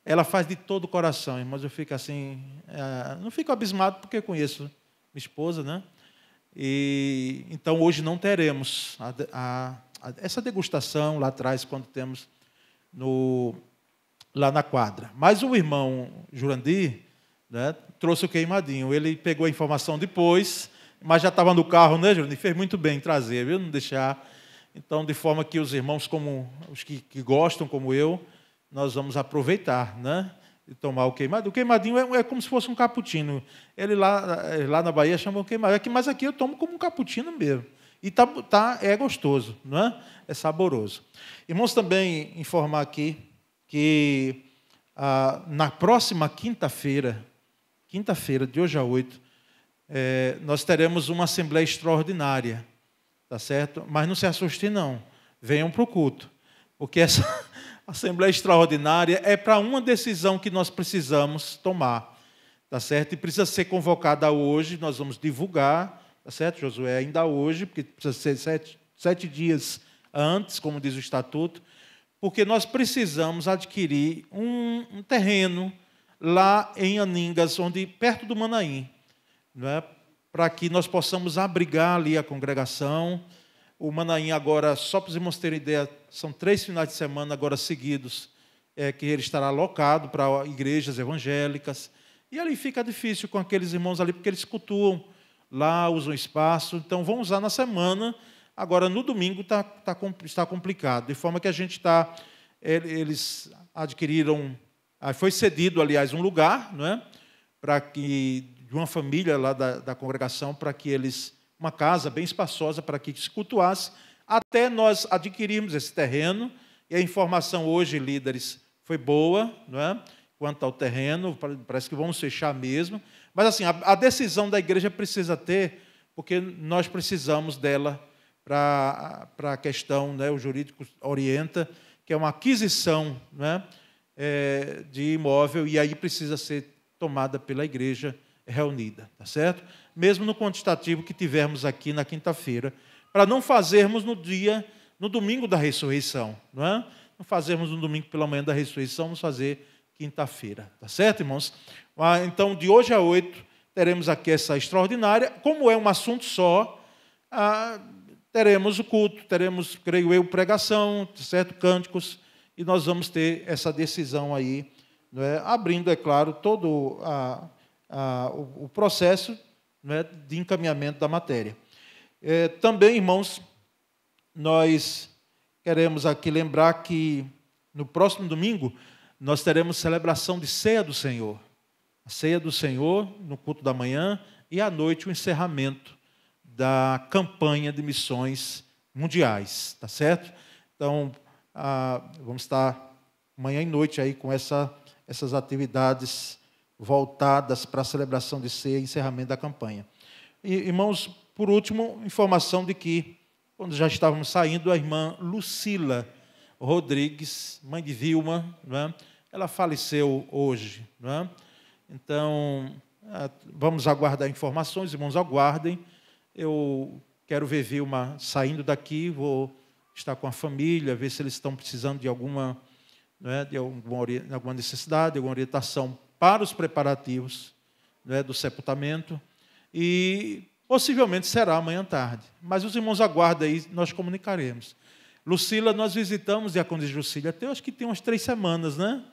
Ela faz de todo o coração, mas eu fico assim, não fico abismado porque eu conheço minha esposa, né? E então hoje não teremos essa degustação lá atrás, quando temos lá na quadra. Mas o irmão Jurandir, né, trouxe o queimadinho. Ele pegou a informação depois, mas já estava no carro, né, Jurandir? Fez muito bem em trazer, viu? Não deixar. Então, de forma que os irmãos, como os que gostam, como eu, nós vamos aproveitar, né? E tomar o queimadinho. O queimadinho é como se fosse um cappuccino. Ele lá na Bahia chamam queimadinho, mas aqui eu tomo como um cappuccino mesmo. E é gostoso, não é? É saboroso. Irmãos, também informar aqui que na próxima quinta-feira, de hoje a 8, nós teremos uma assembleia extraordinária, tá certo? Mas não se assustem, não. Venham para o culto, porque essa assembleia extraordinária é para uma decisão que nós precisamos tomar, tá certo? E precisa ser convocada hoje, nós vamos divulgar, tá certo, Josué? Ainda hoje, porque precisa ser 7 dias antes, como diz o estatuto, porque nós precisamos adquirir um terreno lá em Aningas, perto do Manaim, não é? Para que nós possamos abrigar ali a congregação. O Manaim agora, só para os irmãos terem ideia, são 3 finais de semana agora seguidos, que ele estará alocado para igrejas evangélicas. E ali fica difícil com aqueles irmãos ali, porque eles cultuam lá, usam espaço. Então, vão usar na semana. Agora, no domingo, está complicado. De forma que a gente eles adquiriram... Foi cedido, aliás, um lugar, não é? De uma família lá da congregação, para que eles... Uma casa bem espaçosa para que se cultuasse, até nós adquirirmos esse terreno. E a informação hoje, líderes, foi boa, não é? Quanto ao terreno, parece que vamos fechar mesmo. Mas, assim, a decisão da igreja precisa ter, porque nós precisamos dela para a questão, né, o jurídico orienta, que é uma aquisição, né, de imóvel, e aí precisa ser tomada pela igreja reunida, tá certo? Mesmo no quantitativo que tivermos aqui na quinta-feira, para não fazermos no domingo da ressurreição, não é? Não fazermos no domingo pela manhã da ressurreição, vamos fazer quinta-feira, tá certo, irmãos? Então, de hoje a 8, teremos aqui essa extraordinária. Como é um assunto só, teremos o culto, teremos, creio eu, pregação, certo? Cânticos, e nós vamos ter essa decisão aí, não é? Abrindo, é claro, todo o processo, não é, de encaminhamento da matéria. Também, irmãos, nós queremos aqui lembrar que no próximo domingo nós teremos celebração de Ceia do Senhor. A Ceia do Senhor no culto da manhã e à noite o encerramento da campanha de missões mundiais, tá certo? Então, vamos estar manhã e noite aí com essas atividades voltadas para a celebração de ceia e encerramento da campanha. E, irmãos, por último, informação de que, quando já estávamos saindo, a irmã Lucila Rodrigues, mãe de Vilma, não é? Ela faleceu hoje, não é? Então, vamos aguardar informações, irmãos, aguardem. Eu quero ver Vilma saindo daqui, vou estar com a família, ver se eles estão precisando de alguma, né, de alguma necessidade, alguma orientação para os preparativos, né, do sepultamento, e possivelmente será amanhã à tarde. Mas os irmãos aguardem aí, nós comunicaremos. Lucila, nós visitamos, diácono de Lucília, acho que tem umas 3 semanas, né?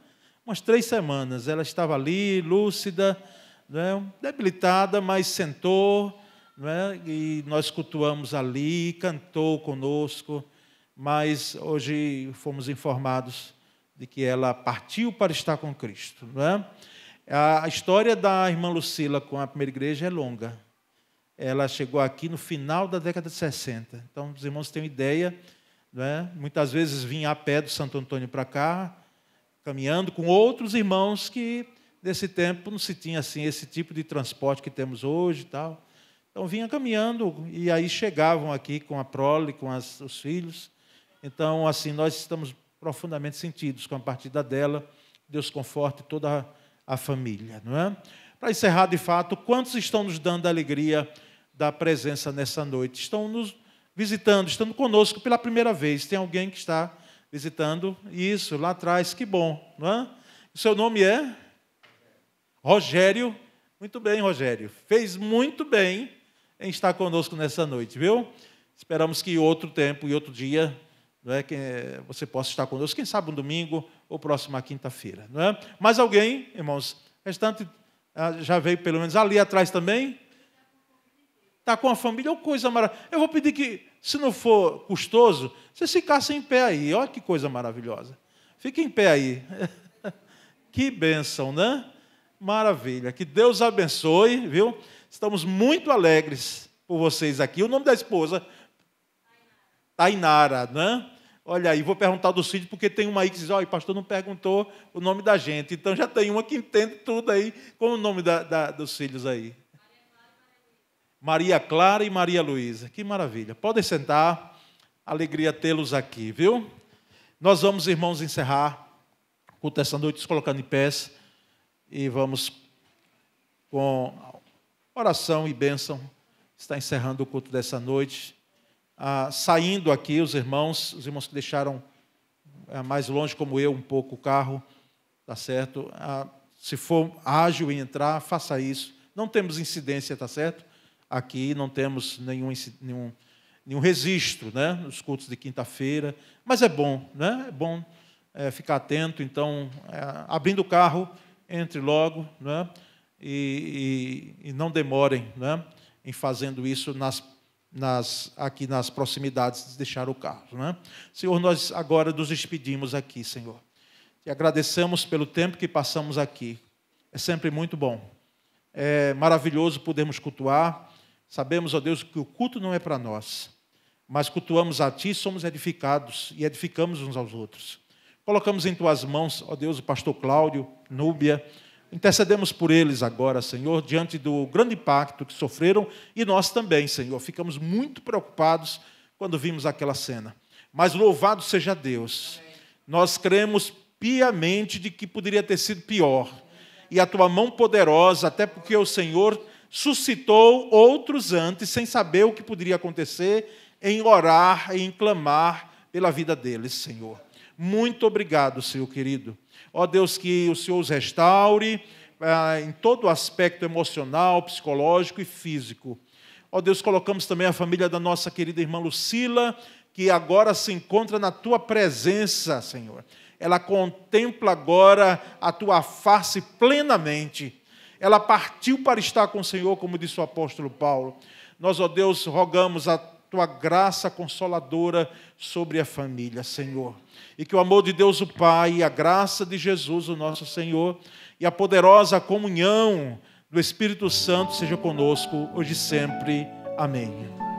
Umas 3 semanas. Ela estava ali, lúcida, né, debilitada, mas sentou, né, e nós cultuamos ali, cantou conosco, mas hoje fomos informados de que ela partiu para estar com Cristo, não é? A história da irmã Lucila com a primeira igreja é longa. Ela chegou aqui no final da década de 60. Então, os irmãos têm ideia, não é? Muitas vezes vinha a pé do Santo Antônio para cá, caminhando com outros irmãos que, nesse tempo, não se tinha assim, esse tipo de transporte que temos hoje e tal. Então, vinha caminhando e aí chegavam aqui com a prole, com os filhos. Então, assim, nós estamos profundamente sentidos com a partida dela. Deus conforte toda a família, não é? Para encerrar, de fato, quantos estão nos dando a alegria da presença nessa noite? Estão nos visitando, estão conosco pela primeira vez. Tem alguém que está visitando? Isso, lá atrás, que bom, não é? O seu nome é? Rogério. Muito bem, Rogério. Fez muito bem em estar conosco nessa noite, viu? Esperamos que outro tempo e outro dia, não é, que você possa estar conosco, quem sabe um domingo ou próxima quinta-feira, não é? Mais alguém, irmãos? Restante já veio pelo menos ali atrás também? Está com a família, coisa maravilhosa. Eu vou pedir que, se não for custoso, vocês ficassem em pé aí. Olha que coisa maravilhosa. Fiquem em pé aí. Que bênção, né? Maravilha. Que Deus abençoe, viu? Estamos muito alegres por vocês aqui. O nome da esposa? Tainara, né? Olha aí, vou perguntar dos filhos, porque tem uma aí que diz, olha, o pastor não perguntou o nome da gente. Então já tem uma que entende tudo aí. Qual é o nome dos filhos aí? Maria Clara e Maria Luísa. Que maravilha. Podem sentar. Alegria tê-los aqui, viu? Nós vamos, irmãos, encerrar o culto essa noite, se colocando em pés. E vamos, com oração e bênção, estar encerrando o culto dessa noite. Saindo aqui, os irmãos que deixaram mais longe, como eu, um pouco o carro, tá certo? Se for ágil em entrar, faça isso. Não temos incidência, tá certo? Aqui não temos nenhum registro, né, nos cultos de quinta-feira, mas é bom, né? É bom ficar atento. Então, abrindo o carro, entre logo, né? E não demorem, né, em fazendo isso aqui nas proximidades de deixar o carro, né? Senhor, nós agora nos despedimos aqui, Senhor. Te agradecemos pelo tempo que passamos aqui. É sempre muito bom. É maravilhoso podermos cultuar. Sabemos, ó Deus, que o culto não é para nós, mas cultuamos a Ti, somos edificados e edificamos uns aos outros. Colocamos em Tuas mãos, ó Deus, o pastor Cláudio, Núbia. Intercedemos por eles agora, Senhor, diante do grande impacto que sofreram, e nós também, Senhor, ficamos muito preocupados quando vimos aquela cena. Mas louvado seja Deus. Nós cremos piamente de que poderia ter sido pior. E a tua mão poderosa, até porque o Senhor suscitou outros antes, sem saber o que poderia acontecer, em orar e em clamar pela vida deles, Senhor. Muito obrigado, Senhor querido. Ó Deus, que o Senhor os restaure em todo o aspecto emocional, psicológico e físico. Ó Deus, colocamos também a família da nossa querida irmã Lucila, que agora se encontra na tua presença, Senhor. Ela contempla agora a tua face plenamente. Ela partiu para estar com o Senhor, como disse o apóstolo Paulo. Nós, ó Deus, rogamos a tua graça consoladora sobre a família, Senhor. E que o amor de Deus o Pai, e a graça de Jesus, o nosso Senhor, e a poderosa comunhão do Espírito Santo seja conosco, hoje e sempre. Amém.